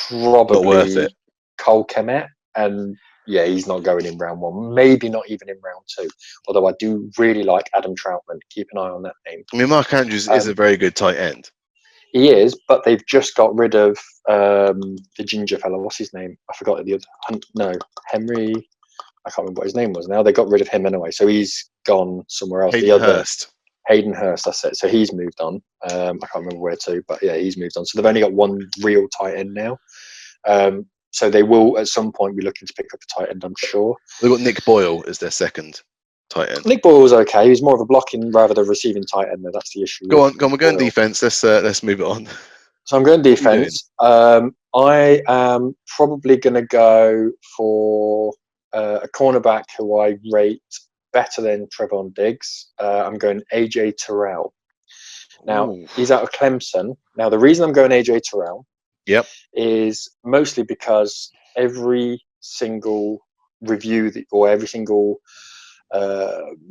probably not worth it. Cole Kmet, and yeah, he's not going in round one, maybe not even in round two, although I do really like Adam Troutman. Keep an eye on that name. I mean, Mark Andrews is a very good tight end. He is, but they've just got rid of the ginger fellow. What's his name? I forgot the other. Henry. I can't remember what his name was now. They got rid of him anyway, so he's gone somewhere else. Hayden Hurst, that's it. So he's moved on. I can't remember where to, but yeah, he's moved on. So they've only got one real tight end now. So they will at some point be looking to pick up a tight end, I'm sure. They've got Nick Boyle as their second tight end. Nick Boyle was okay. He's more of a blocking rather than receiving tight end. That's the issue. Go on. We're going defense. Let's move it on. So I'm going defense. I am probably going to go for a cornerback who I rate better than Trevon Diggs. I'm going AJ Terrell. Now, he's out of Clemson. Now, the reason I'm going AJ Terrell is mostly because every single review or every single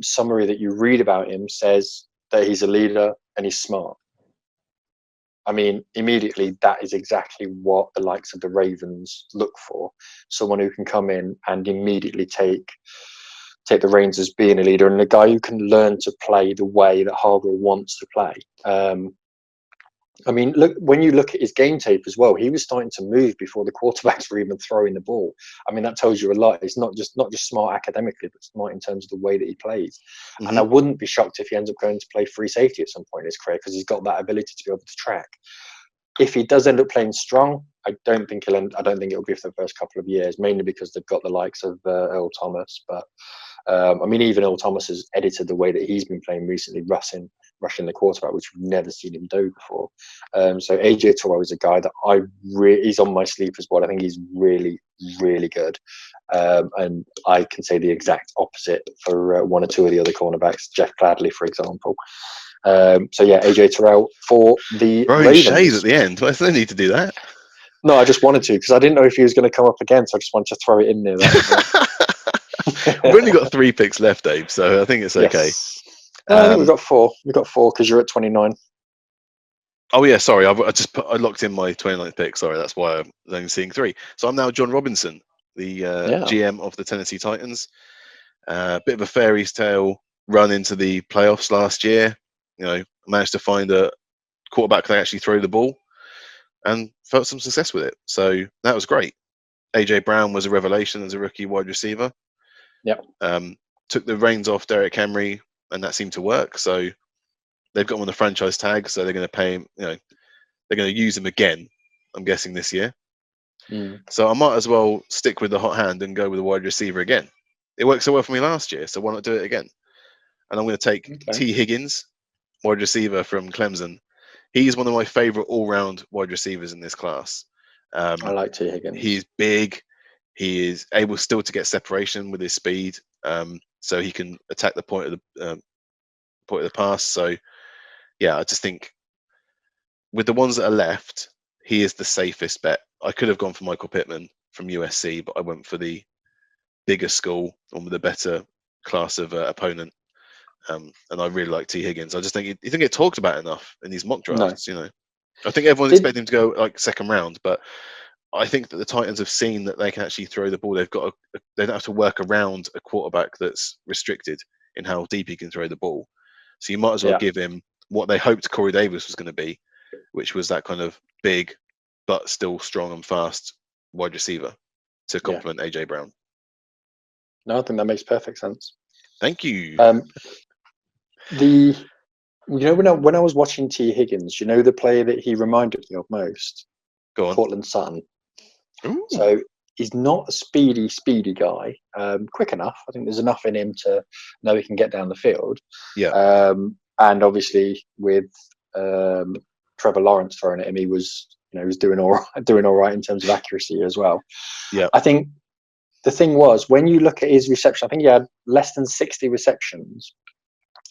summary that you read about him says that he's a leader and he's smart. I mean, immediately, that is exactly what the likes of the Ravens look for. Someone who can come in and immediately take the reins as being a leader, and a guy who can learn to play the way that Harbaugh wants to play. I mean, look, when you look at his game tape as well, he was starting to move before the quarterbacks were even throwing the ball. I mean, that tells you a lot. It's not just smart academically, but smart in terms of the way that he plays. Mm-hmm. And I wouldn't be shocked if he ends up going to play free safety at some point in his career, because he's got that ability to be able to track. If he does end up playing strong, I don't think it'll be for the first couple of years, mainly because they've got the likes of Earl Thomas. But I mean, even Earl Thomas has edited the way that he's been playing recently, rushing the quarterback, which we've never seen him do before. So AJ Terrell is a guy that he's on my sleep as well. I think he's really, really good. And I can say the exact opposite for one or two of the other cornerbacks, Jeff Gladley, for example. So yeah, AJ Terrell for the Ravens. Shades at the end. Well, there's no need to do that. No, I just wanted to, because I didn't know if he was going to come up again, so I just wanted to throw it in there. We've only got 3 picks left, Dave, so I think it's okay. Yes. I think we've got 4. We've got 4 because you're at 29. Oh yeah, sorry. I locked in my 29th pick. Sorry, that's why I'm only seeing 3. So I'm now John Robinson, the GM of the Tennessee Titans. Bit of a fairy tale run into the playoffs last year. Managed to find a quarterback that actually throw the ball, and felt some success with it. So that was great. AJ Brown was a revelation as a rookie wide receiver. Yep. Took the reins off Derrick Henry, and that seemed to work. So they've got him on the franchise tag, so they're going to pay him. They're going to use him again, I'm guessing, this year. So I might as well stick with the hot hand and go with a wide receiver again. It worked so well for me last year, so why not do it again? And I'm going to take T. Higgins, wide receiver from Clemson. He's one of my favorite all-round wide receivers in this class. I like T. Higgins. He's big. He is able still to get separation with his speed, so he can attack the point of the pass. So, yeah, I just think with the ones that are left, he is the safest bet. I could have gone for Michael Pittman from USC, but I went for the bigger school, one with a better class of opponent. And I really like T. Higgins. I just think he didn't get talked about enough in these mock drafts. No. I think everyone's expecting him to go like second round, but I think that the Titans have seen that they can actually throw the ball. They don't have to work around a quarterback that's restricted in how deep he can throw the ball. So you might as well give him what they hoped Corey Davis was going to be, which was that kind of big but still strong and fast wide receiver to complement AJ Brown. No, I think that makes perfect sense. Thank you. When I was watching T. Higgins, the player that he reminded me of most? Go on. Cortland Sutton. Ooh. So he's not a speedy guy. Quick enough. I think there's enough in him to know he can get down the field. Yeah. And obviously with Trevor Lawrence throwing at him, he was doing all right in terms of accuracy as well. Yeah. I think the thing was, when you look at his reception, I think he had less than 60 receptions,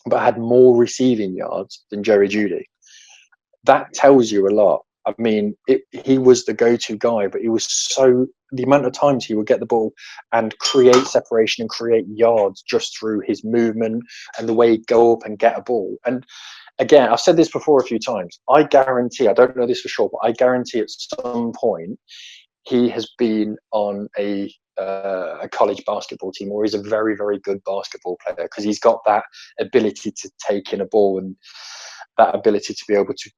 but had more receiving yards than Jerry Jeudy. That tells you a lot. I mean, he was the go-to guy, but he was the amount of times he would get the ball and create separation and create yards just through his movement and the way he'd go up and get a ball. And again, I've said this before a few times. I guarantee, I don't know this for sure, but I guarantee at some point he has been on a college basketball team, or he's a very, very good basketball player, because he's got that ability to take in a ball and that ability to be able to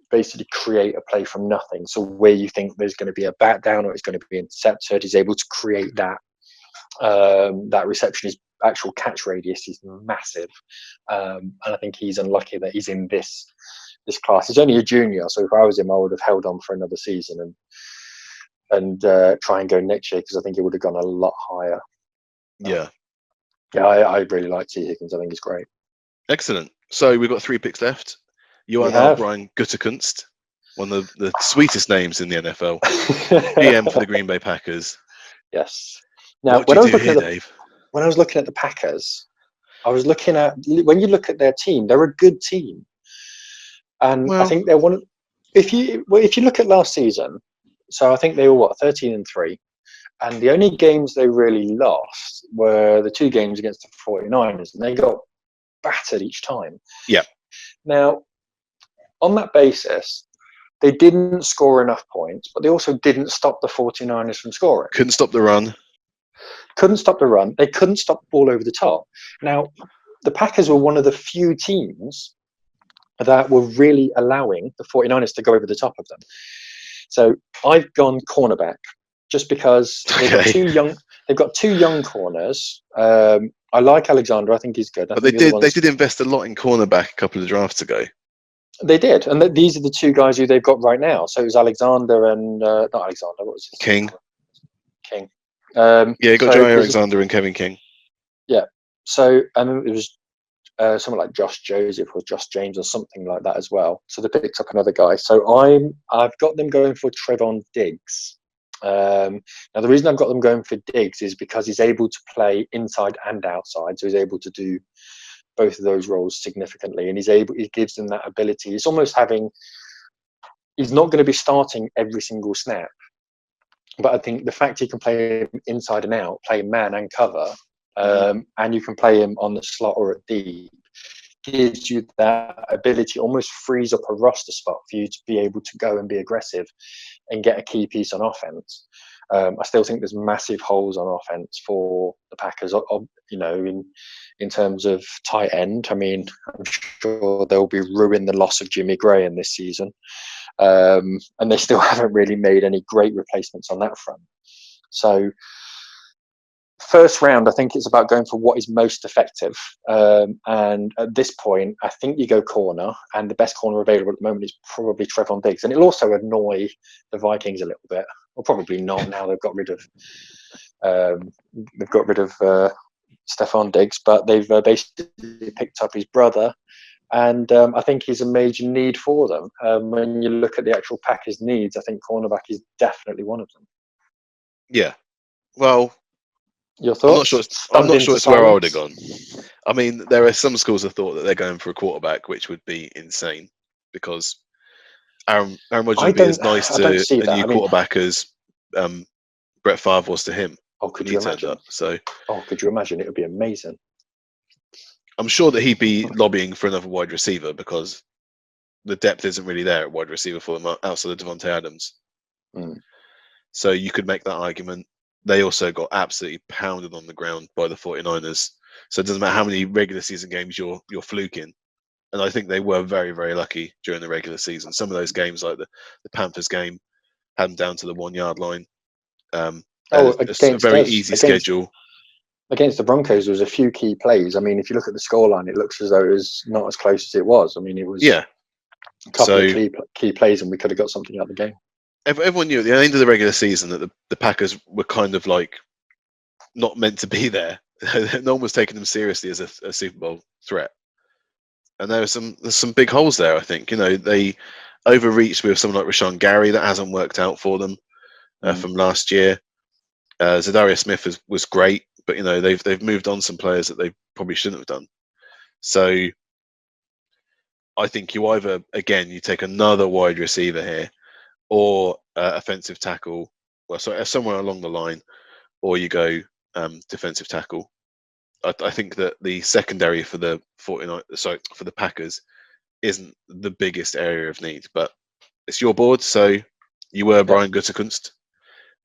basically create a play from nothing. So where you think there's going to be a bat down or it's going to be intercepted, he's able to create that. That reception, his actual catch radius is massive, and I think he's unlucky that he's in this class. He's only a junior, so if I was him, I would have held on for another season and try and go next year, because I think he would have gone a lot higher. Yeah. I really like T. Higgins. I think he's great. Excellent. So we've got 3 picks left. You are now Brian Gutekunst, one of the sweetest names in the NFL. GM for the Green Bay Packers. Yes. Now, when I was looking at the Packers, I was looking at, when you look at their team, they're a good team, and I think they're one of. If you look at last season, so I think they were 13-3, and the only games they really lost were the 2 games against the 49ers, and they got battered each time. Yeah. Now, on that basis, they didn't score enough points, but they also didn't stop the 49ers from scoring. Couldn't stop the run. They couldn't stop the ball over the top. Now, the Packers were one of the few teams that were really allowing the 49ers to go over the top of them. So I've gone cornerback just because they've got two young. They've got two young corners. I like Alexander. I think he's good. But they did invest a lot in cornerback a couple of drafts ago. They did, and these are the two guys who they've got right now. So it was Alexander and not Alexander. What was his King? King. Yeah, you got Joey Alexander and Kevin King. Yeah. So it was someone like Josh Joseph or Josh James or something like that as well. So they picked up another guy. So I've got them going for Trevon Diggs. Now the reason I've got them going for Diggs is because he's able to play inside and outside. So he's able to do both of those roles significantly, and he gives them that ability. It's almost he's not going to be starting every single snap, but I think the fact he can play him inside and out, play man and cover, and you can play him on the slot or at deep, gives you that ability, almost frees up a roster spot for you to be able to go and be aggressive and get a key piece on offense. I still think there's massive holes on offense for the Packers, in terms of tight end. I mean, I'm sure they'll be ruining the loss of Jimmy Graham this season. And they still haven't really made any great replacements on that front. So first round, I think it's about going for what is most effective. And at this point, I think you go corner, and the best corner available at the moment is probably Trevon Diggs. And it'll also annoy the Vikings a little bit. Well, probably not now they've got rid of Stephon Diggs, but they've basically picked up his brother, and I think he's a major need for them. When you look at the actual Packers' needs, I think cornerback is definitely one of them. Yeah. Well, your thoughts? I'm not sure it's where I would have gone. I mean, there are some schools of thought that they're going for a quarterback, which would be insane because Aaron Rodgers would be as nice to a new quarterback as Brett Favre was to him. Oh, could you imagine? Could you imagine? It would be amazing. I'm sure that he'd be lobbying for another wide receiver because the depth isn't really there at wide receiver for them outside of Devontae Adams. So you could make that argument. They also got absolutely pounded on the ground by the 49ers. So it doesn't matter how many regular season games you're fluking. And I think they were very, very lucky during the regular season. Some of those games, like the Panthers game, had them down to the 1 yard line. It's a very easy schedule. Against the Broncos, there was a few key plays. I mean, if you look at the scoreline, it looks as though it was not as close as it was. I mean, it was a couple of key plays, and we could have got something out of the game. Everyone knew at the end of the regular season that the Packers were kind of like not meant to be there. No one was taking them seriously as a Super Bowl threat. And there's some big holes there, I think. They overreached with someone like Rashawn Gary. That hasn't worked out for them from last year. Zadarius Smith was great, but they've moved on some players that they probably shouldn't have done. So I think you either you take another wide receiver here, or offensive tackle. Well, sorry, somewhere along the line, or you go defensive tackle. I think that the secondary for the for the Packers isn't the biggest area of need, but it's your board, so you were Brian Gutekunst,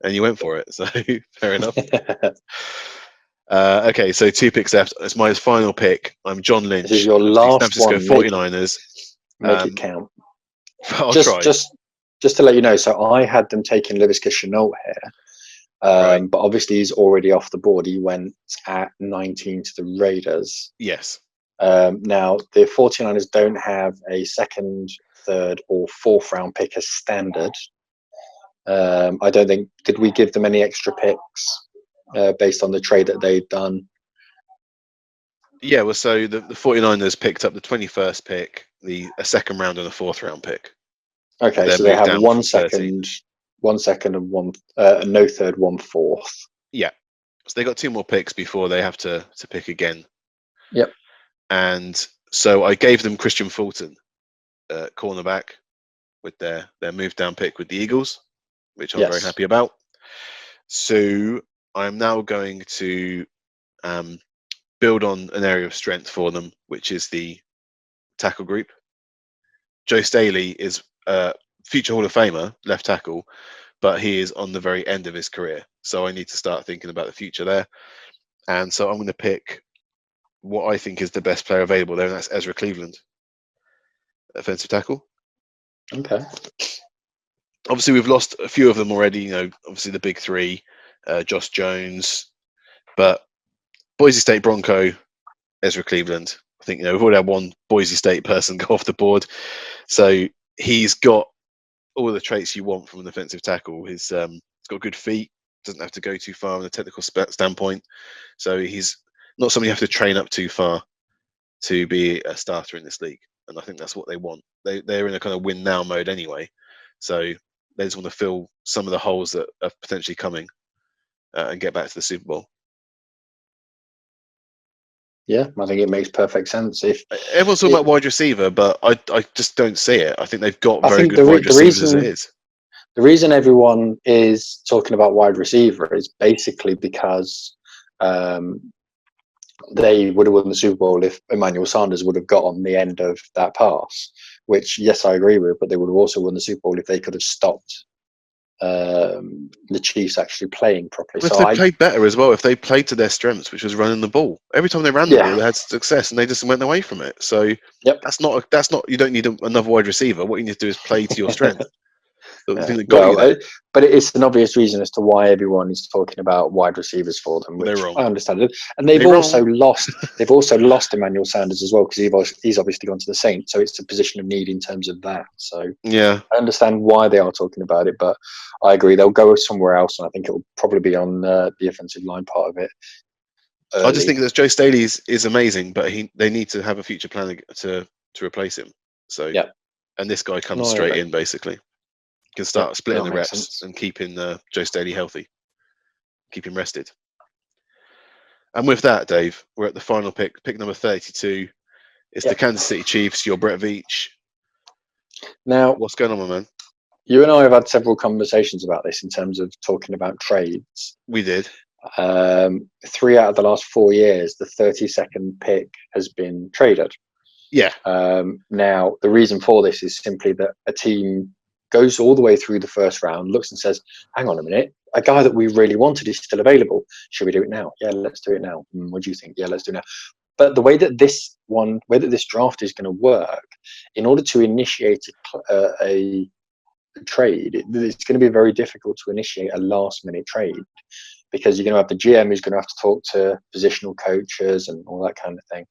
and you went for it. So fair enough. Okay, so 2 picks left. It's my final pick. I'm John Lynch. This is your last San Francisco 49ers. Make it count. I'll try. Just to let you know, so I had them taking Laviska Shenault here. But obviously he's already off the board. He went at 19 to the Raiders. Yes. Now, the 49ers don't have a second, third, or fourth round pick as standard. I don't think, did we give them any extra picks based on the trade that they've done? Yeah, well, so the 49ers picked up the 21st pick, a second round and a fourth round pick. Okay, so they have 1 second, 1 second and no third, 1 fourth. Yeah. So they got 2 more picks before they have to pick again. Yep. And so I gave them Christian Fulton, cornerback, with their move down pick with the Eagles, which I'm very happy about. So I'm now going to build on an area of strength for them, which is the tackle group. Joe Staley is a future Hall of Famer, left tackle, but he is on the very end of his career. So I need to start thinking about the future there. And so I'm going to pick what I think is the best player available there, and that's Ezra Cleveland. offensive tackle. Okay. Obviously, we've lost a few of them already. Obviously the big three, Josh Jones, but Boise State Bronco, Ezra Cleveland. I think we've already had one Boise State person go off the board, so he's got all the traits you want from an offensive tackle. He's got good feet, doesn't have to go too far from a technical standpoint, so he's not somebody you have to train up too far to be a starter in this league. And I think that's what they want. They're in a kind of win now mode anyway, so they just want to fill some of the holes that are potentially coming and get back to the Super Bowl. Yeah, I think it makes perfect sense. If everyone's talking about wide receiver, but I just don't see it. I think they've got very good wide receivers as it is. The reason everyone is talking about wide receiver is basically because they would have won the Super Bowl if Emmanuel Sanders would have got on the end of that pass, which, yes, I agree with, but they would have also won the Super Bowl if they could have stopped the Chiefs actually playing properly. But if they played better as well, if they played to their strengths, which was running the ball. Every time they ran the ball, they had success, and they just went away from it. So that's not. You don't need another wide receiver. What you need to do is play to your strength. The thing that got you there. But it's an obvious reason as to why everyone is talking about wide receivers for them, which they're wrong. I understand it. And they've also lost. They've also lost Emmanuel Sanders as well, because he's obviously gone to the Saints, so it's a position of need in terms of that. So yeah, I understand why they are talking about it, but I agree they'll go somewhere else, and I think it will probably be on the offensive line part of it. I just think that Joe Staley is amazing, but they need to have a future plan to replace him. So yeah, and this guy comes straight in basically. Can start splitting the reps and keeping Joe Staley healthy, keep him rested. And with that, Dave, we're at the final pick number 32. It's the Kansas City Chiefs. Your Brett Veach. Now, what's going on, my man? You and I have had several conversations about this in terms of talking about trades. We did. 3 out of the last 4 years, the 32nd pick has been traded. Yeah. Now, the reason for this is simply that a team goes all the way through the first round, looks and says, hang on a minute, a guy that we really wanted is still available. Should we do it now? Yeah, let's do it now. What do you think? Yeah, let's do it now. But the way that this draft is going to work, in order to initiate a trade, it's going to be very difficult to initiate a last minute trade, because you're going to have the GM who's going to have to talk to positional coaches and all that kind of thing.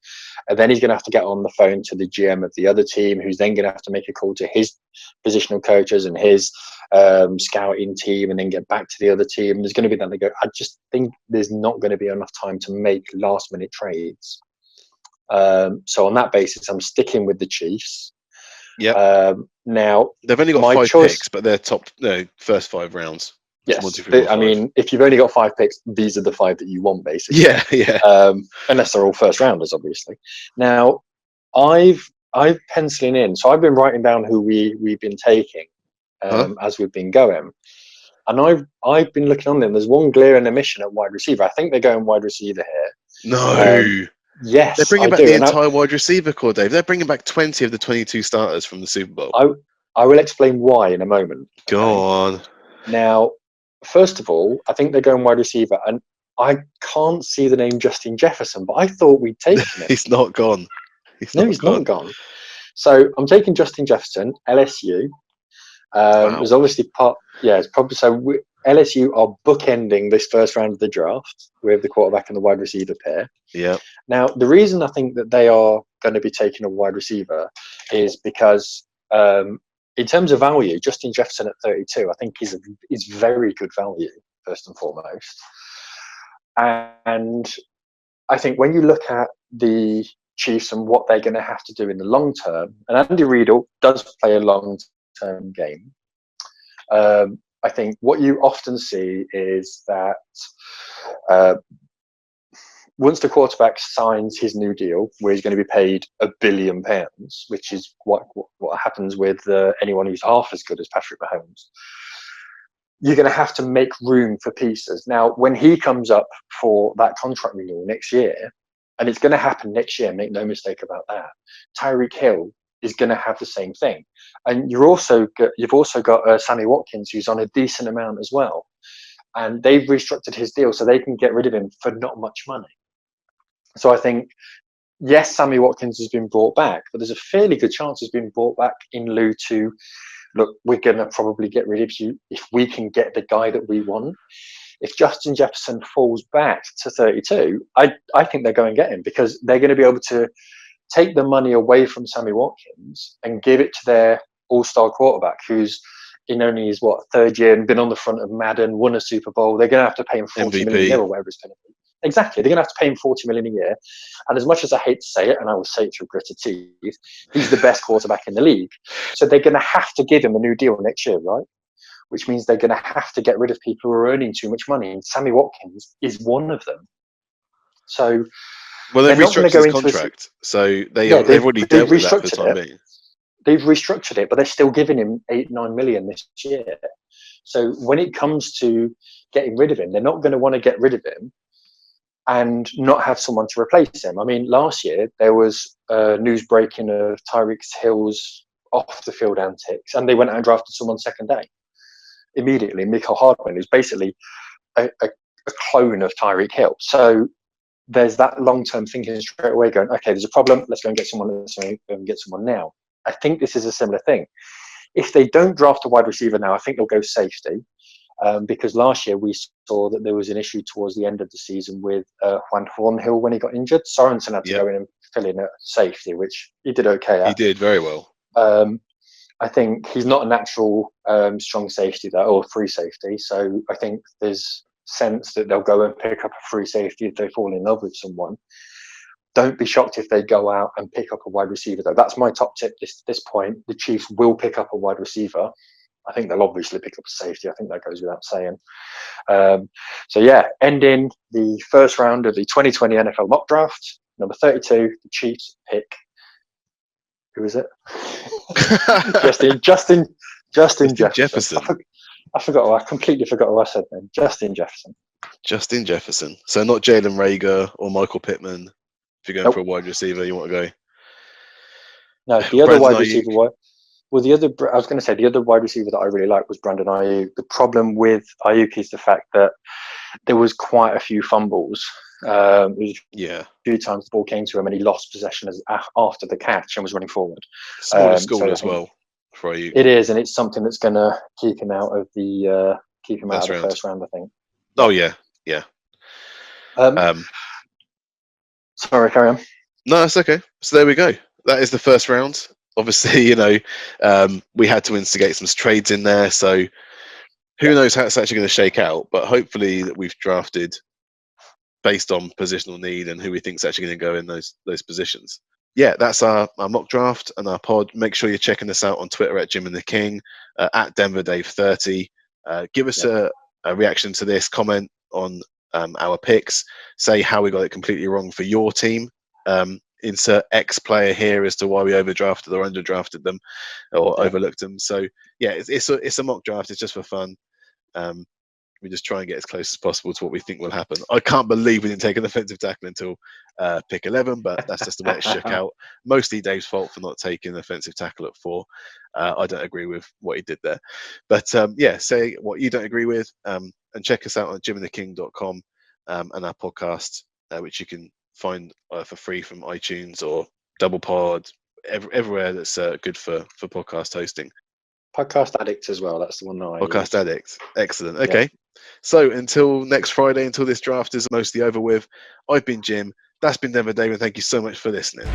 And then he's going to have to get on the phone to the GM of the other team, who's then going to have to make a call to his positional coaches and his scouting team, and then get back to the other team. There's going to be that they go. I just think there's not going to be enough time to make last minute trades. So on that basis, I'm sticking with the Chiefs. Yeah. Now they've only got 5 picks, but they're first 5 rounds. Yes, I mean, if you've only got 5 picks, these are the 5 that you want, basically. Yeah. Unless they're all first rounders, obviously. Now, I've penciling in, so I've been writing down who we've been taking as we've been going, and I've been looking on them. There's one glaring omission at wide receiver. I think they're going wide receiver here. No. Yes, they're bringing back the entire wide receiver core, Dave. They're bringing back 20 of the 22 starters from the Super Bowl. I will explain why in a moment. Go on. Now, first of all, I think they're going wide receiver, and I can't see the name Justin Jefferson, but I thought we'd taken him. He's not gone. He's not gone. So I'm taking Justin Jefferson, LSU. There's obviously it's probably so. LSU are bookending this first round of the draft with the quarterback and the wide receiver pair. Yeah. Now, the reason I think that they are going to be taking a wide receiver is because, in terms of value, Justin Jefferson at 32, I think is very good value, first and foremost. And I think when you look at the Chiefs and what they're going to have to do in the long term, and Andy Reid does play a long-term game, I think what you often see is that once the quarterback signs his new deal, where he's going to be paid £1 billion, which is what happens with anyone who's half as good as Patrick Mahomes, you're going to have to make room for pieces. Now, when he comes up for that contract renewal next year, and it's going to happen next year, make no mistake about that, Tyreek Hill is going to have the same thing. And you've also got Sammy Watkins, who's on a decent amount as well. And they've restructured his deal so they can get rid of him for not much money. So I think yes, Sammy Watkins has been brought back, but there's a fairly good chance he's been brought back in lieu to, look, we're going to probably get rid of you if we can get the guy that we want. If Justin Jefferson falls back to 32, I think they're going to get him, because they're going to be able to take the money away from Sammy Watkins and give it to their all-star quarterback, who's in only his third year and been on the front of Madden, won a Super Bowl. They're going to have to pay him $40 million a year or whatever it's going to be. Exactly, they're going to have to pay him $40 million a year. And as much as I hate to say it, and I will say it through gritted teeth, he's the best quarterback in the league. So they're going to have to give him a new deal next year, right? Which means they're going to have to get rid of people who are earning too much money, and Sammy Watkins is one of them. So, well, they've restructured his contract, so they've already dealt with that for the time being. They've restructured it, but they're still giving him $8-9 million this year. So when it comes to getting rid of him, they're not going to want to get rid of him and not have someone to replace him. I mean, last year there was news breaking of Tyreek Hill's off the field antics, and they went out and drafted someone second day immediately, Mecole Hardman, who's basically a clone of Tyreek Hill. So there's that long-term thinking straight away, going, okay, there's a problem, let's go and get someone. Let's go and get someone now. I think this is a similar thing. If they don't draft a wide receiver now, I think they'll go safety, because last year we saw that there was an issue towards the end of the season with Juan Thornhill when he got injured. Sorensen had to go in and fill in at safety, which he did okay at. He did very well. I think he's not a natural strong safety or free safety, so I think there's sense that they'll go and pick up a free safety if they fall in love with someone. Don't be shocked if they go out and pick up a wide receiver, though. That's my top tip this point. The Chiefs will pick up a wide receiver. I think they'll obviously pick up a safety. I think that goes without saying. Ending the first round of the 2020 NFL mock draft, number 32, the Chiefs pick. Who is it? Justin Jefferson. I forgot. I completely forgot what I said then. Justin Jefferson. Justin Jefferson. So not Jalen Reagor or Michael Pittman. If you're going for a wide receiver, you want to go. No, the other wide receiver. Well, I was going to say the other wide receiver that I really liked was Brandon Ayuk. The problem with Ayuk is the fact that there was quite a few fumbles. A few times the ball came to him and he lost possession after the catch and was running forward. Smaller school as well for Ayuk. It is, and it's something that's going to keep him out of the first round, I think. Oh yeah. Sorry, carry on. No, that's okay. So there we go. That is the first round. Obviously, we had to instigate some trades in there, so who knows how it's actually going to shake out. But hopefully, that we've drafted based on positional need and who we think is actually going to go in those positions. Yeah, that's our mock draft and our pod. Make sure you're checking us out on Twitter at Jim and the King, at Denver Dave 30. Give us a reaction to this, comment on our picks, say how we got it completely wrong for your team. Insert X player here as to why we overdrafted or underdrafted them or overlooked them. So yeah, it's a mock draft. It's just for fun. We just try and get as close as possible to what we think will happen. I can't believe we didn't take an offensive tackle until pick 11, but that's just the way it shook out. Mostly Dave's fault for not taking an offensive tackle at 4. I don't agree with what he did there. But say what you don't agree with, and check us out on jimandtheking.com and our podcast, which you can find for free from iTunes or Double Pod, everywhere that's good for podcast hosting. Podcast Addict as well. That's the one that I Podcast Addict. Excellent. Okay. Yeah. So until next Friday, until this draft is mostly over with, I've been Jim. That's been Denver Dave, and thank you so much for listening.